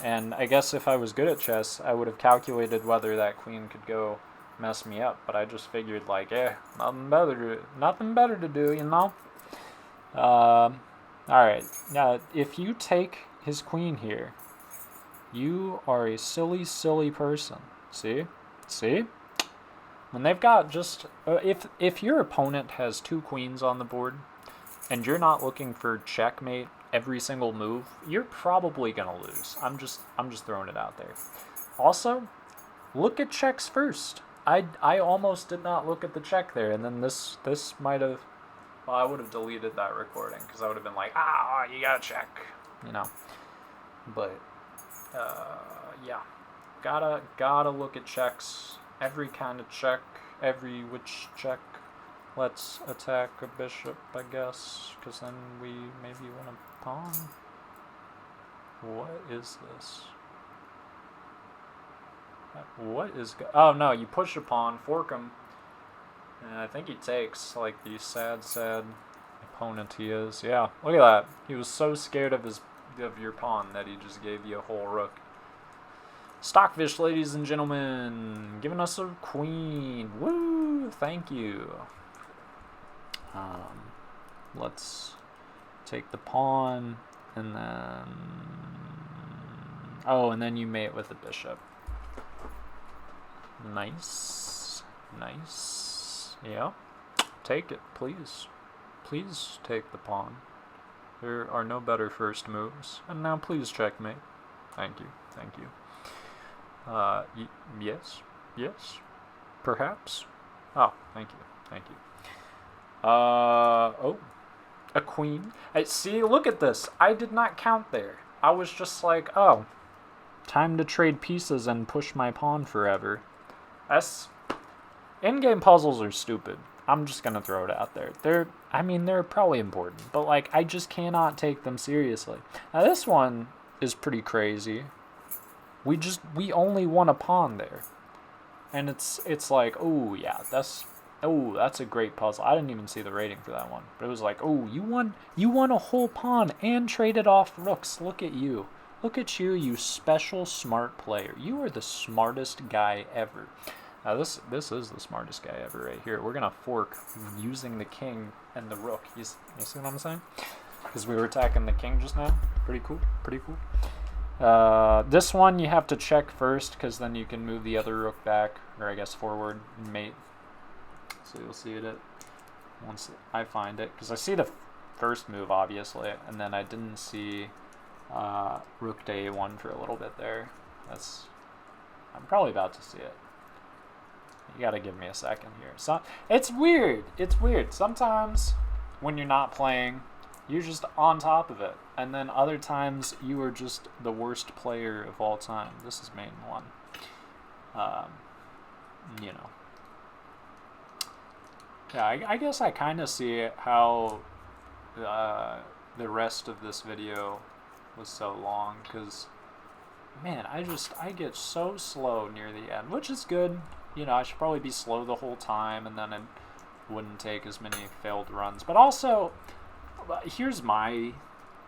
and I guess if I was good at chess, I would have calculated whether that queen could go mess me up, but I just figured, like, nothing better to do, you know? Alright, now, if you take his queen here, you are a silly, silly person. See? When they've got just, if your opponent has 2 queens on the board, and you're not looking for checkmate every single move, you're probably gonna lose. I'm just throwing it out there. Also, look at checks first. I almost did not look at the check there, and then this might have, well, I would have deleted that recording, because I would have been like, you gotta check, you know. But, yeah, gotta look at checks, every kind of check, every which check. Let's attack a bishop, I guess, because then we maybe win a pawn. What is this? What is... Oh, no, you push a pawn, fork him, and I think he takes, like the sad opponent he is. Yeah, look at that. He was so scared of your pawn that he just gave you a whole rook. Stockfish, ladies and gentlemen, giving us a queen. Woo! Thank you. Let's take the pawn, and then... Oh, and then you mate with the bishop. Nice. Yeah. Take it, please. Please take the pawn. There are no better first moves. And now please checkmate. Thank you. Yes. Perhaps. Oh, thank you. Oh. A queen. See, look at this. I did not count there. I was just like, oh, time to trade pieces and push my pawn forever. In-game puzzles are stupid. I'm just gonna throw it out there. They're probably important, but like, I just cannot take them seriously. Now this one is pretty crazy. We only won a pawn there. And it's like, oh yeah, that's a great puzzle. I didn't even see the rating for that one. But it was like, oh, you won a whole pawn and traded off rooks. Look at you. Look at you, you special smart player. You are the smartest guy ever. Now this is the smartest guy ever right here. We're gonna fork using the king and the rook. You see what I'm saying? Because we were attacking the king just now. Pretty cool. This one you have to check first, because then you can move the other rook back, or I guess forward, and mate. So you'll see it once I find it, because I see the first move, obviously, and then I didn't see rook to a1 for a little bit there. I'm probably about to see it. You gotta give me a second here. So it's weird. It's weird. Sometimes when you're not playing, you're just on top of it, and then other times you are just the worst player of all time. This is main one. You know. Yeah, I guess I kind of see how the rest of this video was so long, because man, I get so slow near the end, which is good. You know, I should probably be slow the whole time, and then it wouldn't take as many failed runs. But also, here's my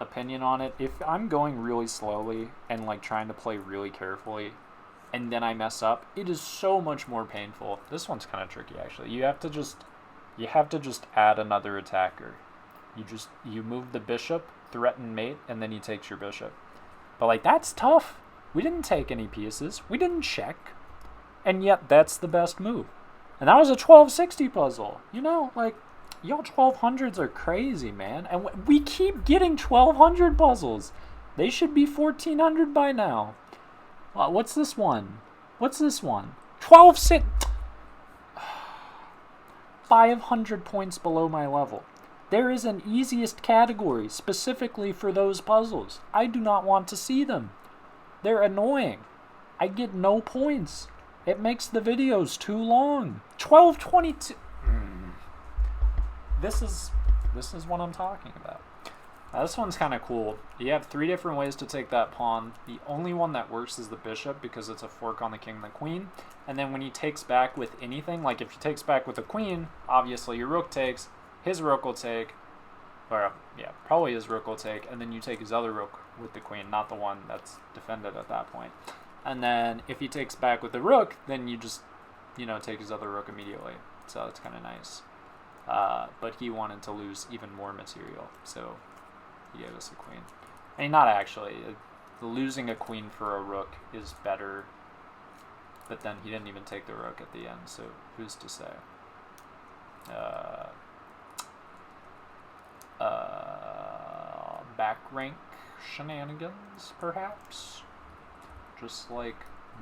opinion on it. If I'm going really slowly and like trying to play really carefully, and then I mess up, it is so much more painful. This one's kind of tricky, actually. You have to just add another attacker. You move the bishop, threaten mate, and then he takes your bishop. But like, that's tough. We didn't take any pieces. We didn't check. And yet that's the best move. And that was a 1260 puzzle. You know, like, y'all 1200s are crazy, man. And we keep getting 1200 puzzles. They should be 1400 by now. What's this one? What's this one? 1260. 500 points below my level. There is an easiest category specifically for those puzzles. I do not want to see them. They're annoying. I get no points. It makes the videos too long. 1222. This is what I'm talking about. This one's kind of cool. You have 3 different ways to take that pawn. The only one that works is the bishop, because it's a fork on the king and the queen. And then when he takes back with anything, like if he takes back with the queen, obviously your rook takes, his rook will take, or yeah, probably his rook will take, and then you take his other rook with the queen, not the one that's defended at that point. And then if he takes back with the rook, then you just, take his other rook immediately. So it's kind of nice. But he wanted to lose even more material, so he gave us a queen. I mean, not actually. Losing a queen for a rook is better, but then he didn't even take the rook at the end, so who's to say? Back rank shenanigans, perhaps? Just like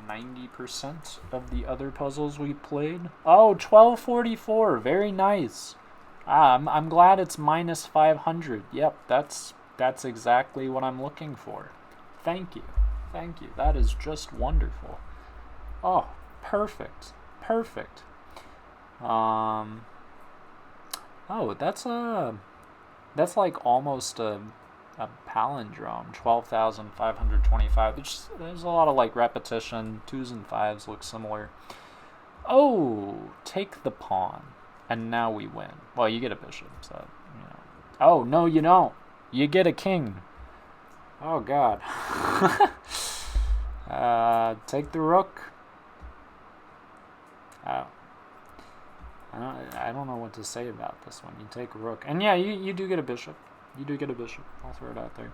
90% of the other puzzles we played. Oh, 1244, very nice. I'm glad it's minus 500. Yep, that's exactly what I'm looking for. Thank you. That is just wonderful. Oh, perfect. Oh, that's like almost a palindrome. 12,525. There's a lot of like repetition. 2s and 5s look similar. Oh, take the pawn. And now we win. Well, you get a bishop, so, Oh, no, you don't. You get a king. Oh, God. Take the rook. Oh. I don't know what to say about this one. You take a rook. And yeah, you do get a bishop. I'll throw it out there.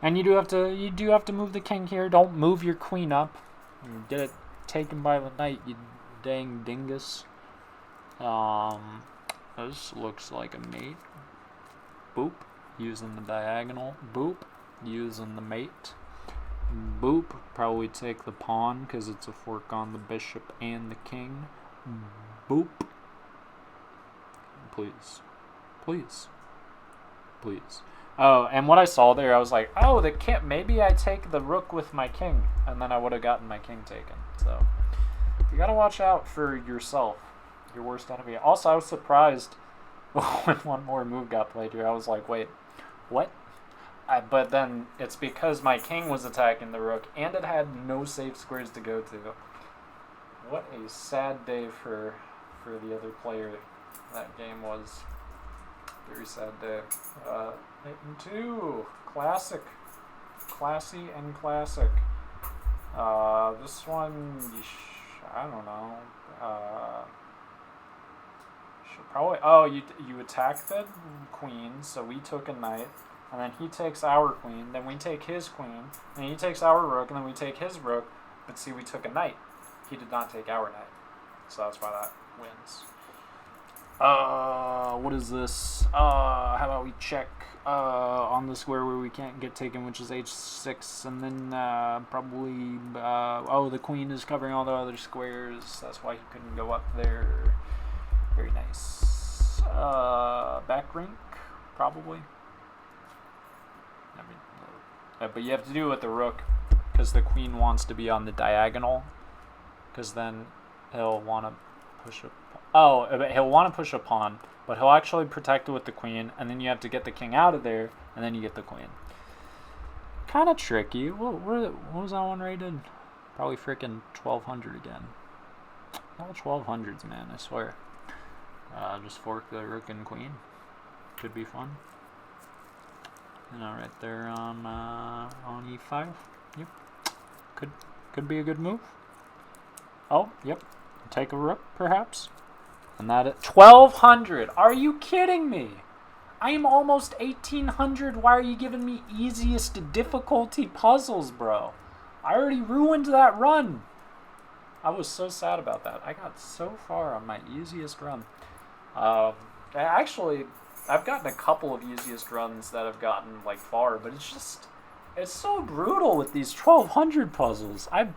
And you do have to move the king here. Don't move your queen up. You get it taken by the knight, you dang dingus. This looks like a mate. Boop. Using the diagonal. Boop. Using the mate. Boop. Probably take the pawn because it's a fork on the bishop and the king. Boop. Please. Oh, and what I saw there, I was like, oh, maybe I take the rook with my king, and then I would have gotten my king taken. So you gotta watch out for yourself, your worst enemy. Also, I was surprised when one more move got played here. I was like, wait, what? But then it's because my king was attacking the rook, and it had no safe squares to go to. What a sad day for the other player. That game was very sad day. 8-2, classic, classy and classic. This one, I don't know. Should probably. Oh, you attacked the queen, so we took a knight, and then he takes our queen, then we take his queen, and he takes our rook, and then we take his rook. But see, we took a knight. He did not take our knight. So that's why that wins. What is this? How about we check on the square where we can't get taken, which is h6, and then probably, the queen is covering all the other squares. That's why he couldn't go up there. Very nice. Back rank, probably. But you have to do it with the rook, because the queen wants to be on the diagonal, because then he'll want to push a he'll want to push a pawn, but he'll actually protect it with the queen, and then you have to get the king out of there, and then you get the queen. Kind of tricky. What was that one rated? Probably freaking 1200 again. All 1200s, man, I swear. Just fork the rook and queen. Could be fun. Right there on e5. Yep. Could be a good move. Oh, yep. Take a rook, perhaps. And that is 1200. Are you kidding me? I am almost 1800. Why are you giving me easiest difficulty puzzles, bro? I already ruined that run. I was so sad about that. I got so far on my easiest run. Actually, I've gotten a couple of easiest runs that have gotten like far, but it's so brutal with these 1200 puzzles. I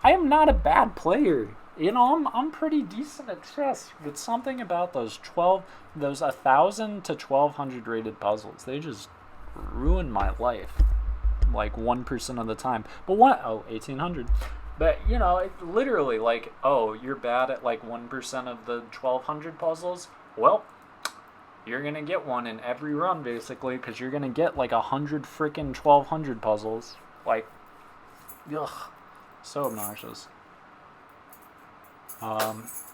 am not a bad player. I'm pretty decent at chess, but something about those 1,000 to 1,200 rated puzzles, they just ruin my life, like 1% of the time. But 1,800. But literally, like, you're bad at like 1% of the 1,200 puzzles. Well, you're gonna get one in every run basically, because you're gonna get like 100 freaking 1,200 puzzles. Like, ugh, so obnoxious.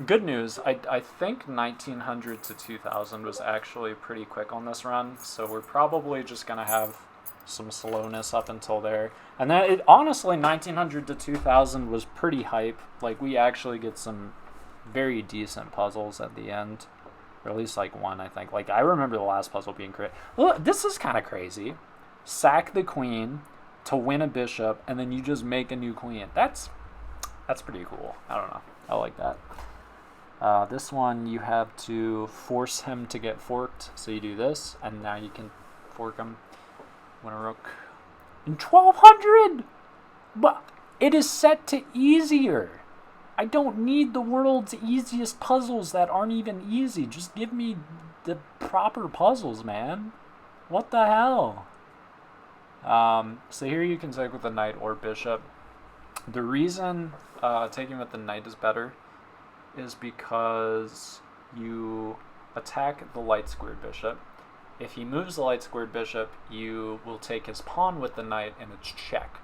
Good news, I think 1900 to 2000 was actually pretty quick on this run, so we're probably just going to have some slowness up until there. And then, honestly, 1900 to 2000 was pretty hype. Like, we actually get some very decent puzzles at the end, or at least, like, one, I think. Like, I remember the last puzzle being crazy. Look, this is kind of crazy. Sack the queen to win a bishop, and then you just make a new queen. That's pretty cool. I don't know. I like that. This one, you have to force him to get forked. So you do this, and now you can fork him. Win a rook. In 1,200! But it is set to easier. I don't need the world's easiest puzzles that aren't even easy. Just give me the proper puzzles, man. What the hell? So here you can take with the knight or bishop. The reason taking with the knight is better is because you attack the light squared bishop. If he moves the light squared bishop, you will take his pawn with the knight, and it's check.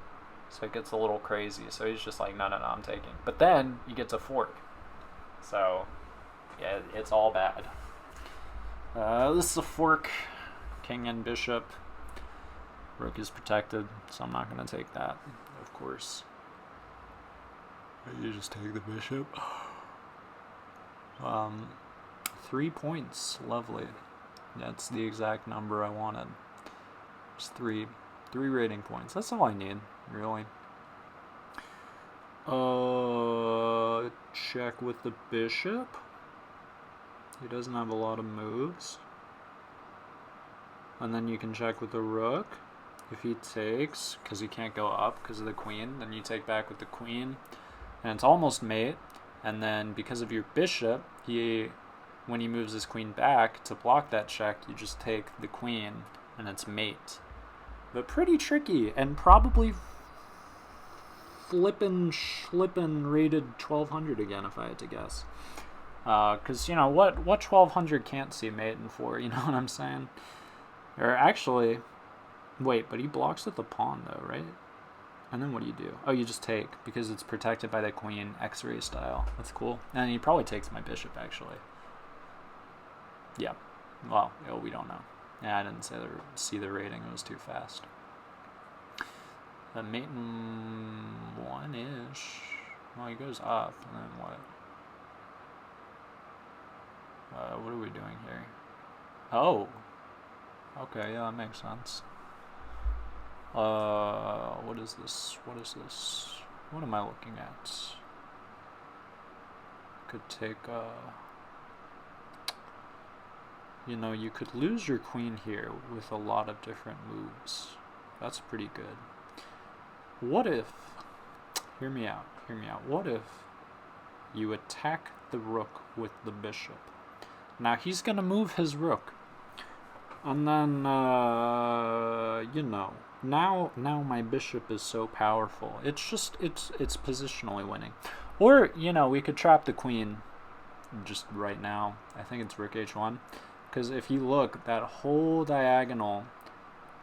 So it gets a little crazy. So he's just like, no, I'm taking. But then you get to fork. So, yeah, it's all bad. This is a fork. King and bishop. Rook is protected, so I'm not going to take that, of course. You just take the bishop. 3 points. Lovely. That's the exact number I wanted. Just three rating points. That's all I need, really. Check with the bishop. He doesn't have a lot of moves. And then you can check with the rook. If he takes, because he can't go up because of the queen, then you take back with the queen. And it's almost mate. And then because of your bishop, when he moves his queen back to block that check, you just take the queen and it's mate. But pretty tricky, and probably flippin' rated 1,200 again if I had to guess. Because, what 1,200 can't see mate in for, you know what I'm saying? Or actually, wait, but he blocks with the pawn though, right? And then what do? Oh, you just take, because it's protected by the queen, X-ray style. That's cool. And he probably takes my bishop, actually. Yeah. Well, we don't know. Yeah, I didn't see the rating. It was too fast. The mate in 1-ish. Well, he goes up, and then what? What are we doing here? Oh. Okay, yeah, that makes sense. What is this? What is this? What am I looking at? Could take, you know, you could lose your queen here with a lot of different moves. That's pretty good. What if, hear me out, what if you attack the rook with the bishop? Now he's gonna move his rook. And then, you know, now my bishop is so powerful. It's positionally winning. Or, you know, we could trap the queen just right now. I think it's rook h1. Because if you look, that whole diagonal,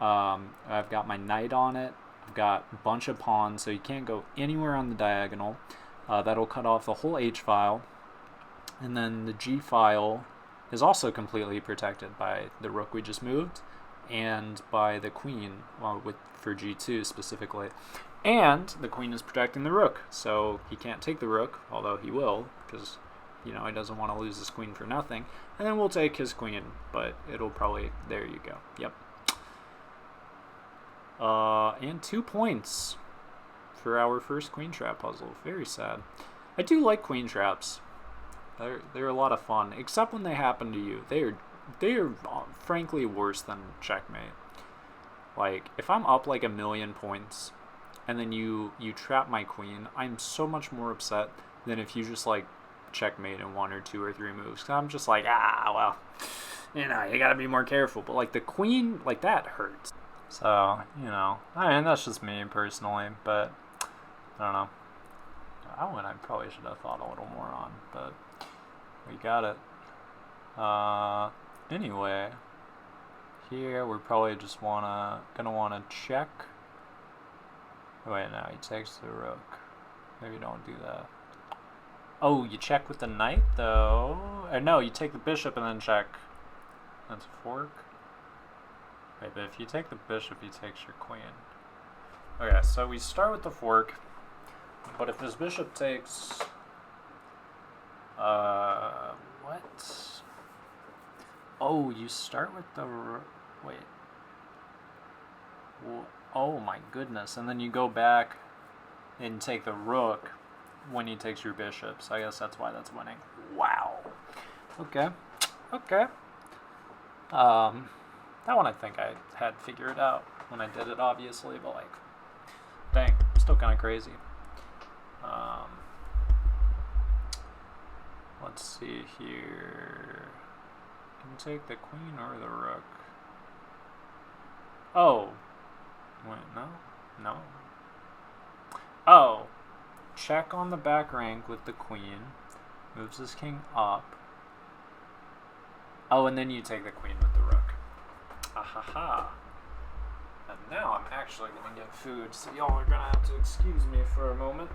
I've got my knight on it. I've got a bunch of pawns, so you can't go anywhere on the diagonal. That'll cut off the whole h file. And then the g file is also completely protected by the rook we just moved and by the queen, for g2 specifically. And the queen is protecting the rook, so he can't take the rook, although he will, because, you know, he doesn't want to lose his queen for nothing. And then we'll take his queen, but it'll probably, there you go, yep. And 2 points for our first queen trap puzzle. Very sad. I do like queen traps. They're a lot of fun, except when they happen to you. They are frankly worse than checkmate. Like, if I'm up like 1,000,000 points, and then you trap my queen, I'm so much more upset than if you just like checkmate in 1 or 2 or 3 moves. Cause I'm just like, well, you know, you gotta be more careful. But like the queen, like that hurts. So, you know, I mean, that's just me personally, but I don't know. That one I probably should have thought a little more on, but we got it. Anyway, here we're probably just gonna wanna check. Wait, no, he takes the rook. Maybe don't do that. Oh, you check with the knight though. Or no, you take the bishop and then check. That's a fork. Wait, but if you take the bishop, he takes your queen. Okay, so we start with the fork, but if his bishop takes, what? Oh, you start with the, wait. Oh my goodness, and then you go back and take the rook when he takes your bishop, so I guess that's why that's winning. Wow. Okay. That one I think I had figured out when I did it, obviously, but like, dang, still kind of crazy. Let's see here. Can you take the queen or the rook? Oh. Wait, no. Oh. Check on the back rank with the queen. Moves his king up. Oh, and then you take the queen with the rook. Ahaha. And now I'm actually gonna get food, so y'all are gonna have to excuse me for a moment.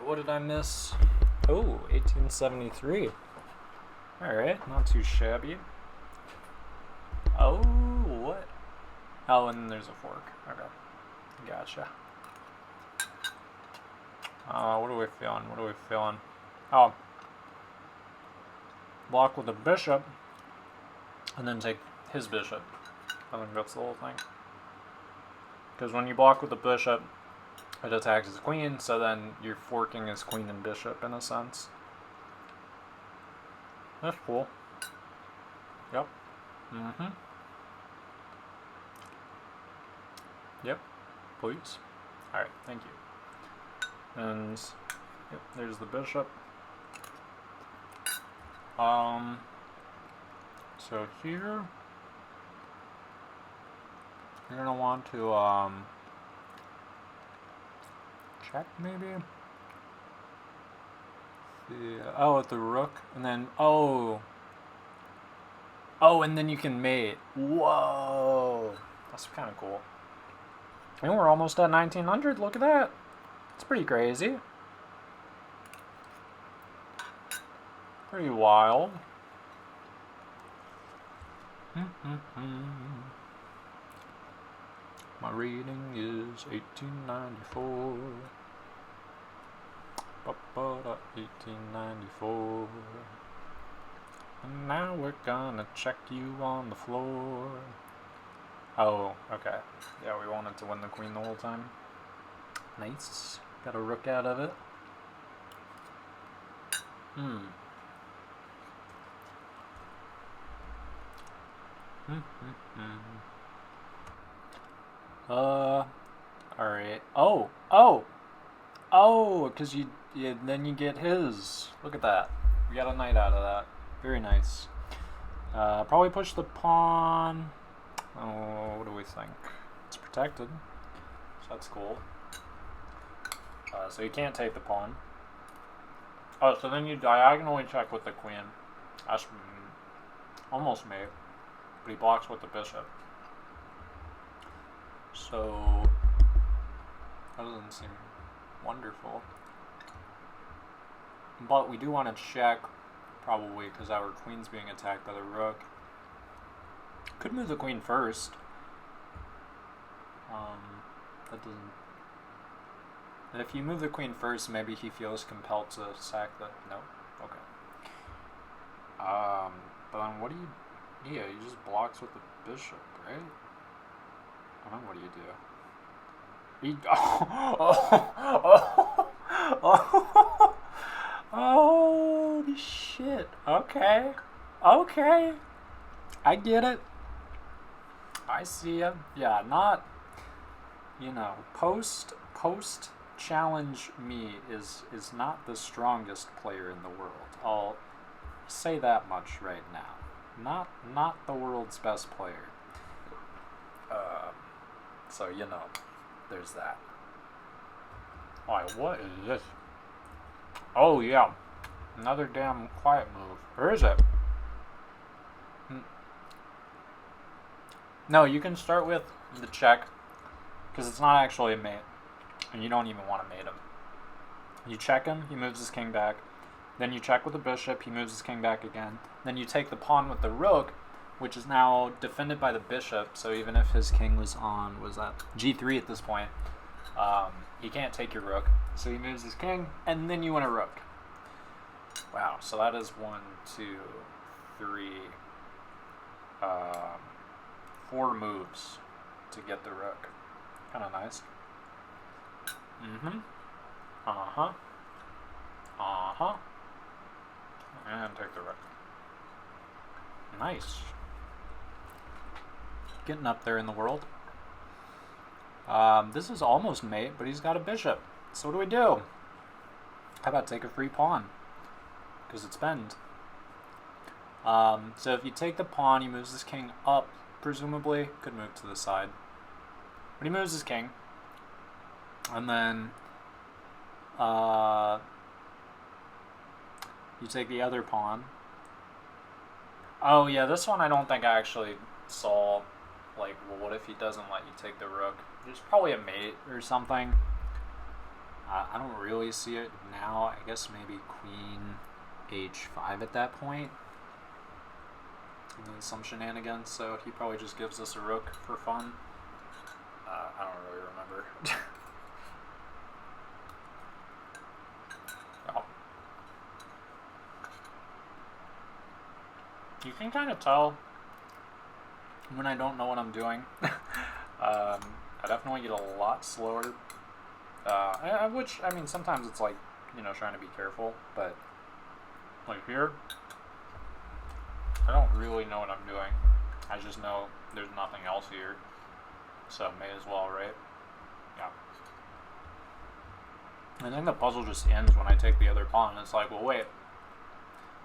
What did I miss? Oh, 1873. Alright, not too shabby. Oh, what? Oh, and then there's a fork. Okay. Gotcha. What are we feeling? Oh. Block with a bishop. And then take his bishop. I think that's the whole thing. Because when you block with the bishop, it attacks his queen, so then you're forking his queen and bishop in a sense. That's cool. Yep. Mm-hmm. Yep. Please. Alright, thank you. And yep, there's the bishop. So here you're gonna want to check maybe. Oh, at the rook, and then oh, and then you can mate. Whoa, that's kind of cool. And we're almost at 1900. Look at that. It's pretty crazy. Pretty wild. My reading is 1894. 1894. And now we're gonna check you on the floor. Oh, okay. Yeah, we wanted to win the queen the whole time. Nice. Got a rook out of it. Alright. Oh, because then you get his. Look at that. We got a knight out of that. Very nice. Probably push the pawn. Oh, what do we think? It's protected, so that's cool. So you can't take the pawn. Oh, so then you diagonally check with the queen. That's almost made, but he blocks with the bishop. So that doesn't seem wonderful. But we do want to check, probably, because our queen's being attacked by the rook. Could move the queen first. That doesn't... If you move the queen first, maybe he feels compelled to sack the... No? Okay. But then what do you... Yeah, he just blocks with the bishop, right? I don't know, what do you do? He... Holy shit. Okay. Okay. I get it. I see ya. Yeah, not... You know, post challenge me is not the strongest player in the world. I'll say that much right now. Not the world's best player. So you know, there's that. Alright, what is this? Oh yeah, another damn quiet move. Or is it? No, you can start with the check, because it's not actually a mate, and you don't even want to mate him. You check him, he moves his king back. Then you check with the bishop, he moves his king back again. Then you take the pawn with the rook, which is now defended by the bishop, so even if his king was on, was that g3 at this point, he can't take your rook. So he moves his king, and then you win a rook. Wow, so that is 1, 2, 3, 4 moves to get the rook. Kind of nice. And take the rook. Nice. Getting up there in the world. This is almost mate, but he's got a bishop. So what do we do? How about take a free pawn? Because it's bend. So if you take the pawn, he moves his king up, presumably. Could move to the side. But he moves his king. And then you take the other pawn. Oh yeah, this one I don't think I actually saw. Like, well, what if he doesn't let you take the rook? There's probably a mate or something. I don't really see it now. I guess maybe queen h5 at that point. And then some shenanigans, so he probably just gives us a rook for fun. I don't really remember. Oh. You can kind of tell when I don't know what I'm doing. I definitely get a lot slower. Which, I mean, sometimes it's like, trying to be careful, but like here, I don't really know what I'm doing. I just know there's nothing else here, so may as well, right? Yeah. I think the puzzle just ends when I take the other pawn. It's like, well, wait.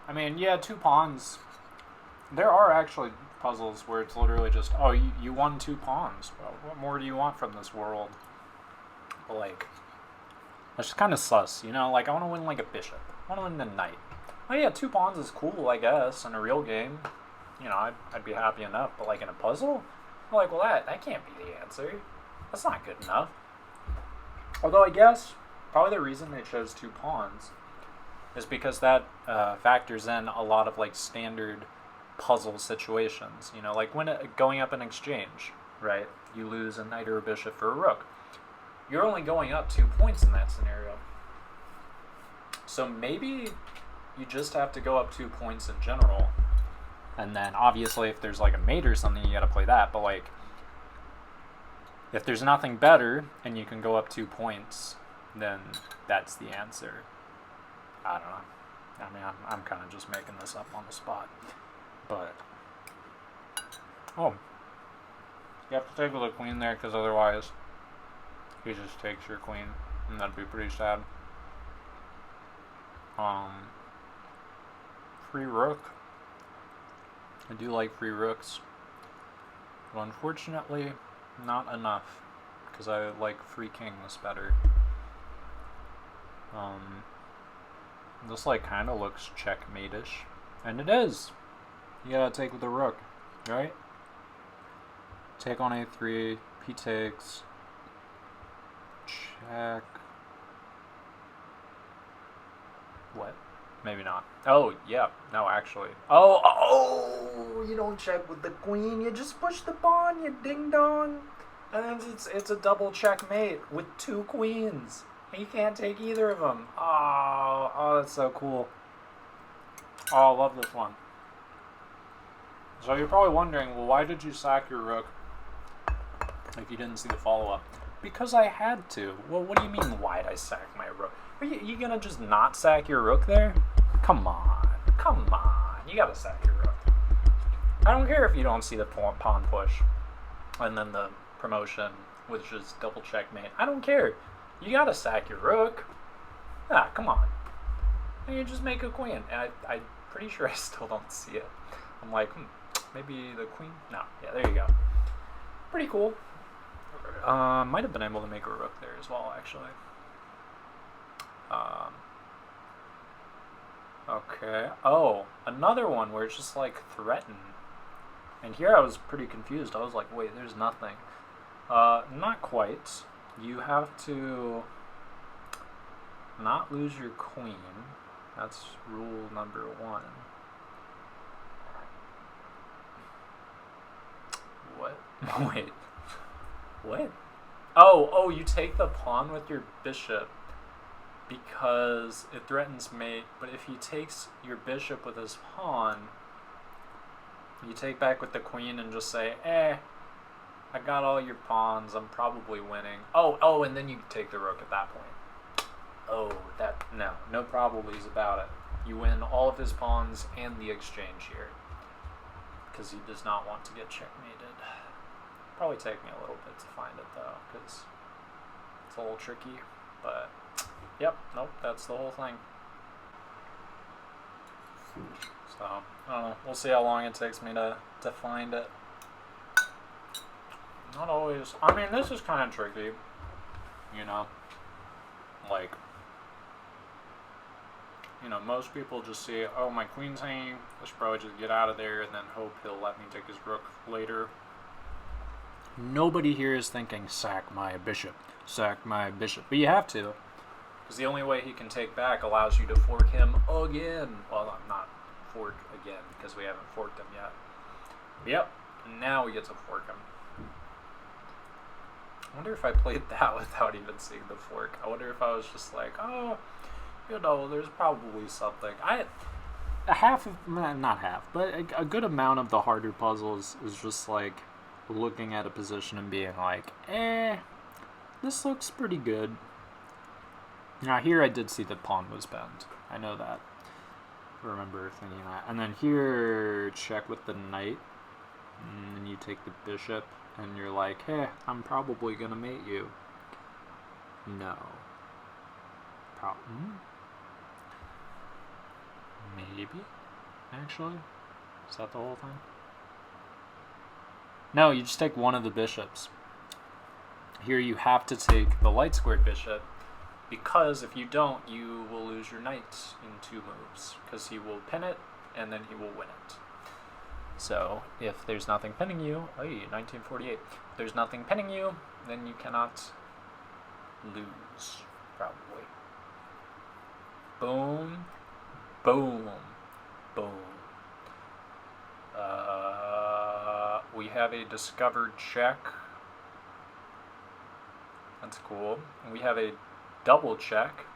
I mean, yeah, 2 pawns. There are actually puzzles where it's literally just, oh, you won 2 pawns. Well, what more do you want from this world? But, like, that's just kind of sus, Like, I want to win, like, a bishop. I want to win the knight. Oh, yeah, 2 pawns is cool, I guess, in a real game. I'd be happy enough. But, like, in a puzzle? I'm like, well, that can't be the answer. That's not good enough. Although, I guess, probably the reason they chose 2 pawns is because that factors in a lot of, like, standard puzzle situations. Like when going up an exchange, right? You lose a knight or a bishop for a rook. You're only going up 2 points in that scenario. So maybe you just have to go up 2 points in general. And then obviously if there's like a mate or something, you gotta play that. But like, if there's nothing better and you can go up 2 points, then that's the answer. I don't know. I mean, I'm kind of just making this up on the spot. But, oh, you have to take with a queen there, because otherwise he just takes your queen, and that'd be pretty sad. Free rook. I do like free rooks, but unfortunately not enough, because I like free kings better. This like kind of looks checkmate-ish, and it is. You gotta take with the rook, right? Take on a3, he takes, check. What? Maybe not. Oh, yeah, no, actually. Oh, you don't check with the queen, you just push the pawn, you ding-dong. And then it's a double checkmate with 2 queens. And you can't take either of them. Oh, that's so cool. Oh, I love this one. So you're probably wondering, well, why did you sack your rook if you didn't see the follow-up? Because I had to. Well, what do you mean, why'd I sack my rook? Are you gonna just not sack your rook there? Come on. You gotta sack your rook. I don't care if you don't see the pawn push and then the promotion, which is double checkmate. I don't care. You gotta sack your rook. Come on. And you just make a queen. And I'm pretty sure I still don't see it. I'm like, maybe the queen? No. Yeah, there you go. Pretty cool. Might have been able to make a rook there as well, actually. Okay. Oh, another one where it's just like threaten. And here I was pretty confused. I was like, wait, there's nothing. Not quite. You have to not lose your queen. That's rule number 1. What? Wait. What? Oh, you take the pawn with your bishop because it threatens mate, but if he takes your bishop with his pawn, you take back with the queen and just say, I got all your pawns, I'm probably winning. Oh, and then you take the rook at that point. Oh, no probablys about it. You win all of his pawns and the exchange here, because he does not want to get checkmated. Probably take me a little bit to find it though, because it's a little tricky, but yep, nope, that's the whole thing. So, I don't know, we'll see how long it takes me to find it. Not always. I mean, this is kind of tricky, like, most people just see, oh, my queen's hanging, I should probably just get out of there and then hope he'll let me take his rook later. Nobody here is thinking, sack my bishop, but you have to, because the only way he can take back allows you to fork him again. Well, not fork again, because we haven't forked him yet. Yep, now we get to fork him. I wonder if I played that without even seeing the fork. I wonder if I was just like, oh, there's probably something. a half of, not half, but a good amount of the harder puzzles is just like looking at a position and being like, this looks pretty good. Now here I did see that pawn was bent. I know that. I remember thinking that. And then here, check with the knight. And then you take the bishop, and you're like, hey, I'm probably gonna mate you. No. Maybe, actually. Is that the whole thing? No, you just take one of the bishops. Here you have to take the light squared bishop, because if you don't, you will lose your knight in 2 moves, because he will pin it, and then he will win it. So, if there's nothing pinning you, 1948, if there's nothing pinning you, then you cannot lose, probably. Boom, boom, boom. We have a discovered check. That's cool. And we have a double check,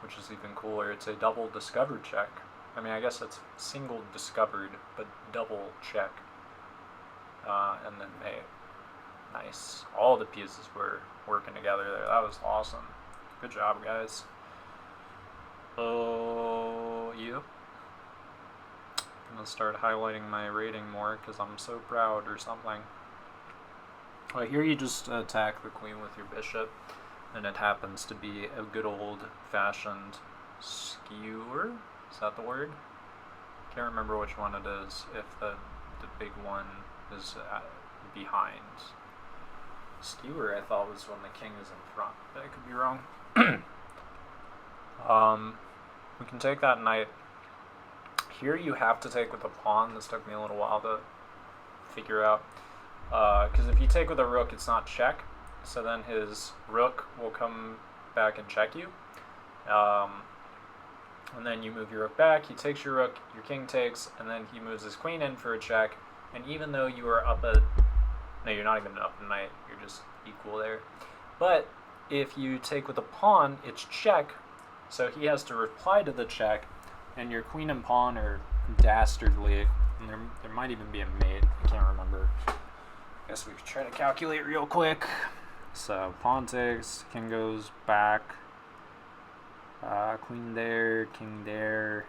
which is even cooler. It's a double discovered check. I mean, I guess it's single discovered, but double check. And then mate. Nice. All the pieces were working together there. That was awesome. Good job, guys. Oh, yep. I'm gonna start highlighting my rating more because I'm so proud or something. Well, here you just attack the queen with your bishop, and it happens to be a good old-fashioned skewer. Is that the word? Can't remember which one it is, if the big one is behind. Skewer, I thought, was when the king is in front, but I could be wrong. We can take that knight. Here you have to take with a pawn. This took me a little while to figure out. Because if you take with a rook, it's not check. So then his rook will come back and check you. And then you move your rook back, he takes your rook, your king takes, and then he moves his queen in for a check. And even though you are up a... No, you're not even up a knight, you're just equal there. But if you take with a pawn, it's check, so he has to reply to the check, and your queen and pawn are dastardly. And there might even be a mate, I can't remember. I guess we could try to calculate real quick. So pawn takes, king goes back, queen there, king there.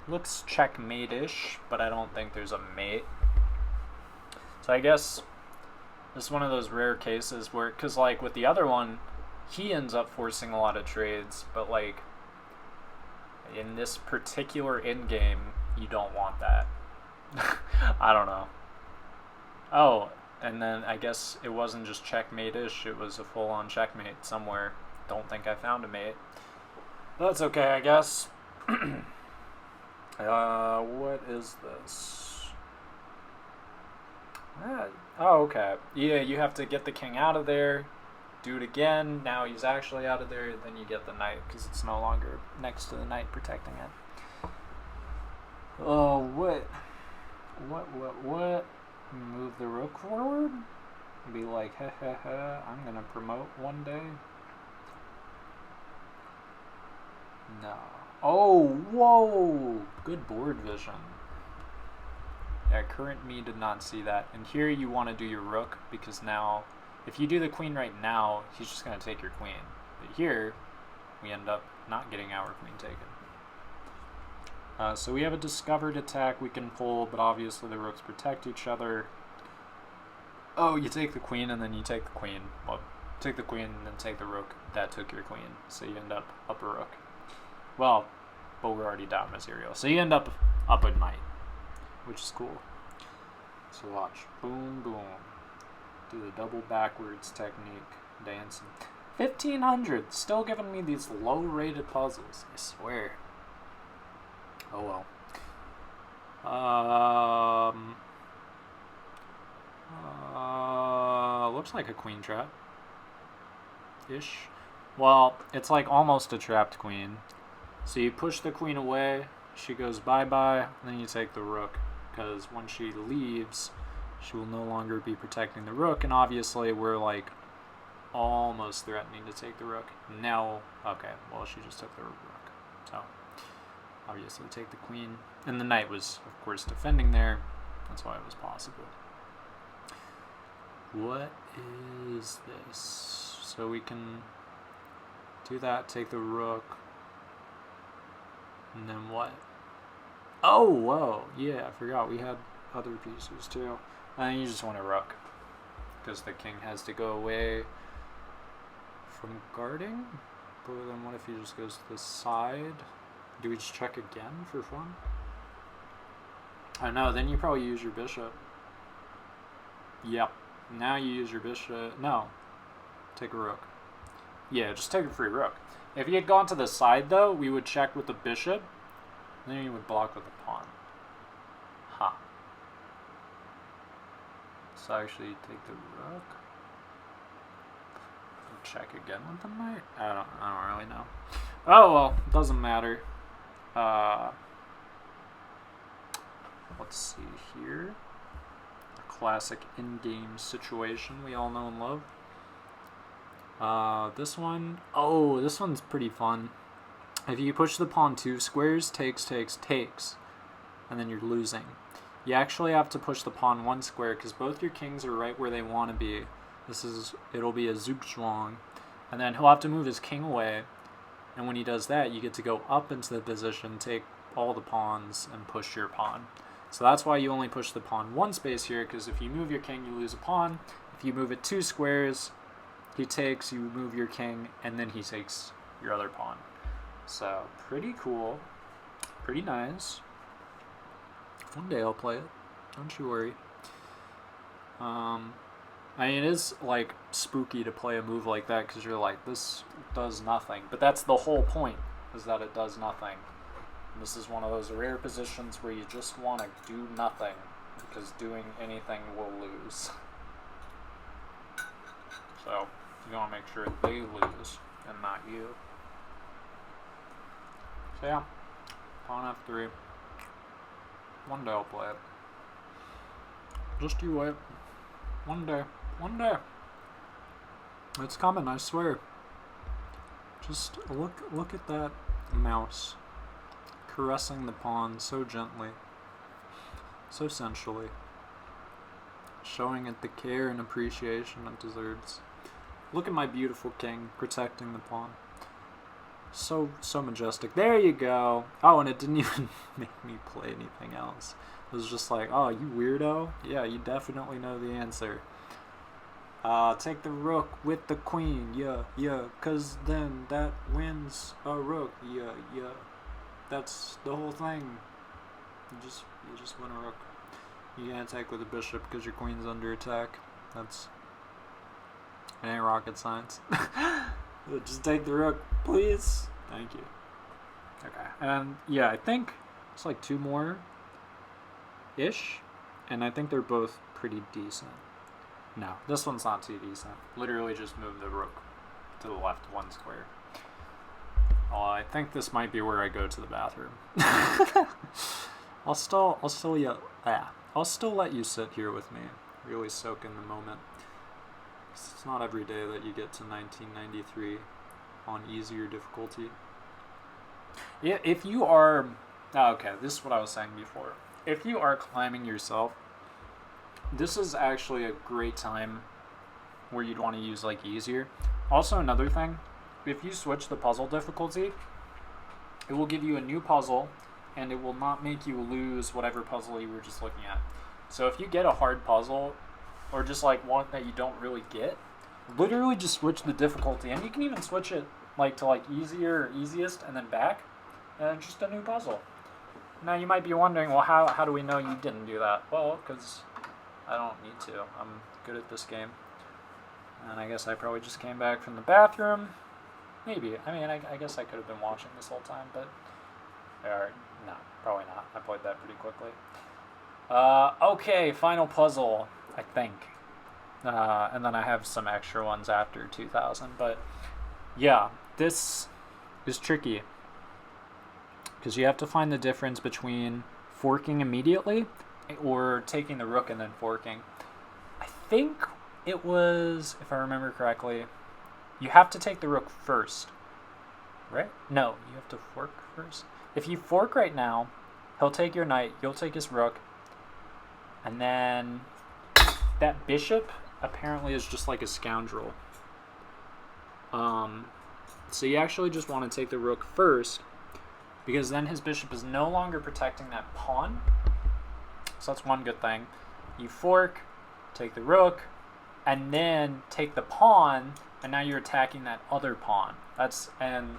Looks checkmate-ish, but I don't think there's a mate. So I guess this is one of those rare cases where, because like with the other one, he ends up forcing a lot of trades, but like in this particular endgame, you don't want that. I don't know. Oh, and then I guess it wasn't just checkmate-ish, it was a full-on checkmate somewhere. Don't think I found a mate. That's okay, I guess. What is this? Oh, okay. Yeah, you have to get the king out of there, do it again, now he's actually out of there, then you get the knight, because it's no longer next to the knight protecting it. Oh, what? Move the rook forward? Be like, I'm gonna promote one day? No. Oh, whoa! Good board vision. Yeah, current me did not see that. And here you want to do your rook, because now, if you do the queen right now, he's just going to take your queen. But here, we end up not getting our queen taken. So we have a discovered attack we can pull, but obviously the rooks protect each other. Oh, you take the queen and then you take the queen. Well, take the queen and then take the rook. That took your queen, so you end up a rook. Well, but we're already down material. So you end up a knight, which is cool. So watch. Boom, boom. Do the double backwards technique. Dancing. 1500. Still giving me these low-rated puzzles. I swear. Oh well. Looks like a queen trap. Ish. Well, it's like almost a trapped queen. So you push the queen away, she goes bye-bye, then you take the rook. Because when she leaves, she will no longer be protecting the rook, and obviously we're like almost threatening to take the rook. Now, okay, well she just took the rook. So, obviously take the queen. And the knight was, of course, defending there. That's why it was possible. What is this? So we can do that, take the rook. And then what? Oh, whoa. Yeah, I forgot we had other pieces too. And you just want a rook, because the king has to go away from guarding. But then what if he just goes to the side? Do we just check again for fun? I know, then you probably use your bishop. Yep. Now you use your bishop. No. Take a rook. Yeah, just take a free rook. If he had gone to the side, though, we would check with the bishop. Then he would block with the pawn. Ha. So actually take the rook. Check again with the knight. I don't really know. Oh well, doesn't matter. Let's see here. A classic in-game situation we all know and love. This one. Oh, this one's pretty fun. If you push the pawn 2 squares, takes, and then you're losing. You actually have to push the pawn 1 square because both your kings are right where they want to be. It'll be a Zugzwang. And then he'll have to move his king away. And when he does that, you get to go up into the position, take all the pawns, and push your pawn. So that's why you only push the pawn 1 space here, because if you move your king, you lose a pawn. If you move it 2 squares, he takes, you move your king, and then he takes your other pawn. So, pretty cool. Pretty nice. One day I'll play it. Don't you worry. I mean, it is, like, spooky to play a move like that because you're like, this does nothing. But that's the whole point, is that it does nothing. And this is one of those rare positions where you just want to do nothing because doing anything will lose. So, you want to make sure they lose and not you. So, yeah. Pawn F3. One day I'll play it. Just you wait. One day. One day. It's coming, I swear. Just look at that mouse. Caressing the pawn so gently. So sensually. Showing it the care and appreciation it deserves. Look at my beautiful king protecting the pawn. So majestic. There you go. Oh, and it didn't even make me play anything else. It was just like, oh, you weirdo? Yeah, you definitely know the answer. Take the rook with the queen. Yeah, cause then that wins a rook. Yeah. That's the whole thing. You just win a rook. You can't take with the bishop because your queen's under attack. It ain't rocket science. Just take the rook, please. Thank you. Okay. And yeah, I think it's like 2 more-ish. And I think they're both pretty decent. No, this one's not too decent. Literally just move the rook to the left 1 square. I think this might be where I go to the bathroom. I'll still let you sit here with me, really soak in the moment. It's not every day that you get to 1993 on easier difficulty. Yeah, if you are... Oh, okay, this is what I was saying before. If you are climbing yourself, this is actually a great time where you'd want to use, like, easier. Also, another thing, if you switch the puzzle difficulty, it will give you a new puzzle, and it will not make you lose whatever puzzle you were just looking at. So if you get a hard puzzle, or just like one that you don't really get, literally just switch the difficulty, and you can even switch it like to like easier or easiest and then back, and just a new puzzle. Now you might be wondering, well, how do we know you didn't do that? Well, because I don't need to. I'm good at this game. And I guess I probably just came back from the bathroom. Maybe. I mean, I guess I could have been watching this whole time, but... no, probably not. I played that pretty quickly. Okay, final puzzle, I think. And then I have some extra ones after 2000, but... Yeah, this is tricky. Because you have to find the difference between forking immediately or taking the rook and then forking. I think it was, if I remember correctly, you have to take the rook first, right? No, you have to fork first. if you fork right now, he'll take your knight, you'll take his rook, and then that bishop apparently is just like a scoundrel. So you actually just want to take the rook first, because then his bishop is no longer protecting that pawn. So that's one good thing. You fork, take the rook, and then take the pawn, and now you're attacking that other pawn. And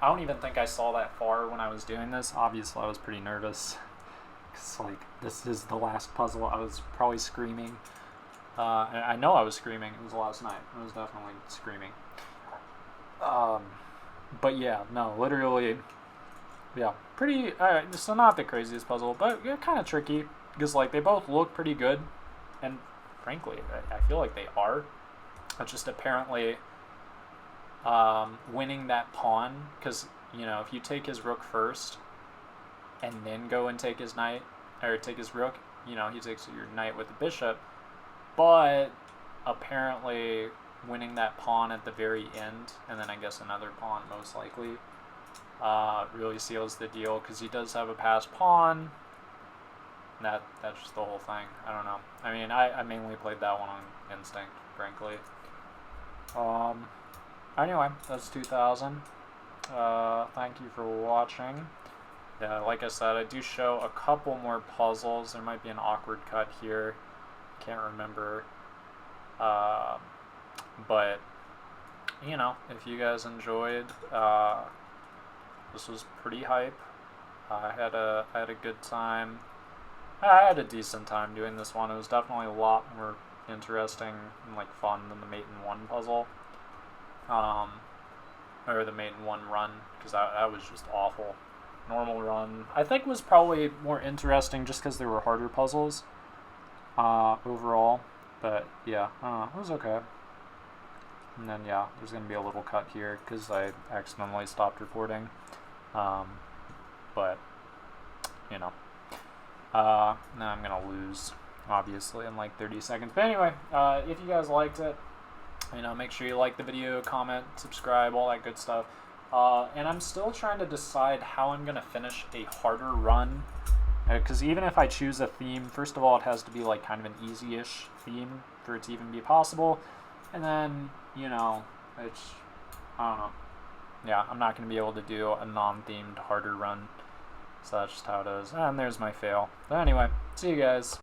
I don't even think I saw that far when I was doing this. Obviously, I was pretty nervous. Because, like, this is the last puzzle. I was probably screaming. And I know I was screaming. It was last night. I was definitely screaming. But yeah, no, literally, yeah, pretty, so not the craziest puzzle, but yeah, kind of tricky, because, like, they both look pretty good, and frankly, I feel like they are. It's just apparently winning that pawn, because, you know, if you take his rook first, and then go and take his knight, or take his rook, you know, he takes your knight with the bishop, but apparently winning that pawn at the very end, and then I guess another pawn most likely, really seals the deal, because he does have a passed pawn. That's just the whole thing. I don't know. I mean, I mainly played that one on instinct, frankly. Anyway, that's 2000. Thank you for watching. Yeah, like I said, I do show a couple more puzzles. There might be an awkward cut here. Can't remember. But, you know, if you guys enjoyed, this was pretty hype. I had a good time. I had a decent time doing this one. It was definitely a lot more interesting and, like, fun than the Mate in 1 puzzle. Or the Mate in 1 run, because that was just awful. Normal run, I think, was probably more interesting just because there were harder puzzles overall. But yeah, it was okay. And then, yeah, there's going to be a little cut here because I accidentally stopped recording. But, you know, now I'm going to lose, obviously, in like 30 seconds. But anyway, if you guys liked it, you know, make sure you like the video, comment, subscribe, all that good stuff. And I'm still trying to decide how I'm going to finish a harder run. Because even if I choose a theme, first of all, it has to be like kind of an easy-ish theme for it to even be possible. And then, you know, it's, I don't know. Yeah, I'm not going to be able to do a non-themed harder run. So that's just how it is. And there's my fail. But anyway, see you guys.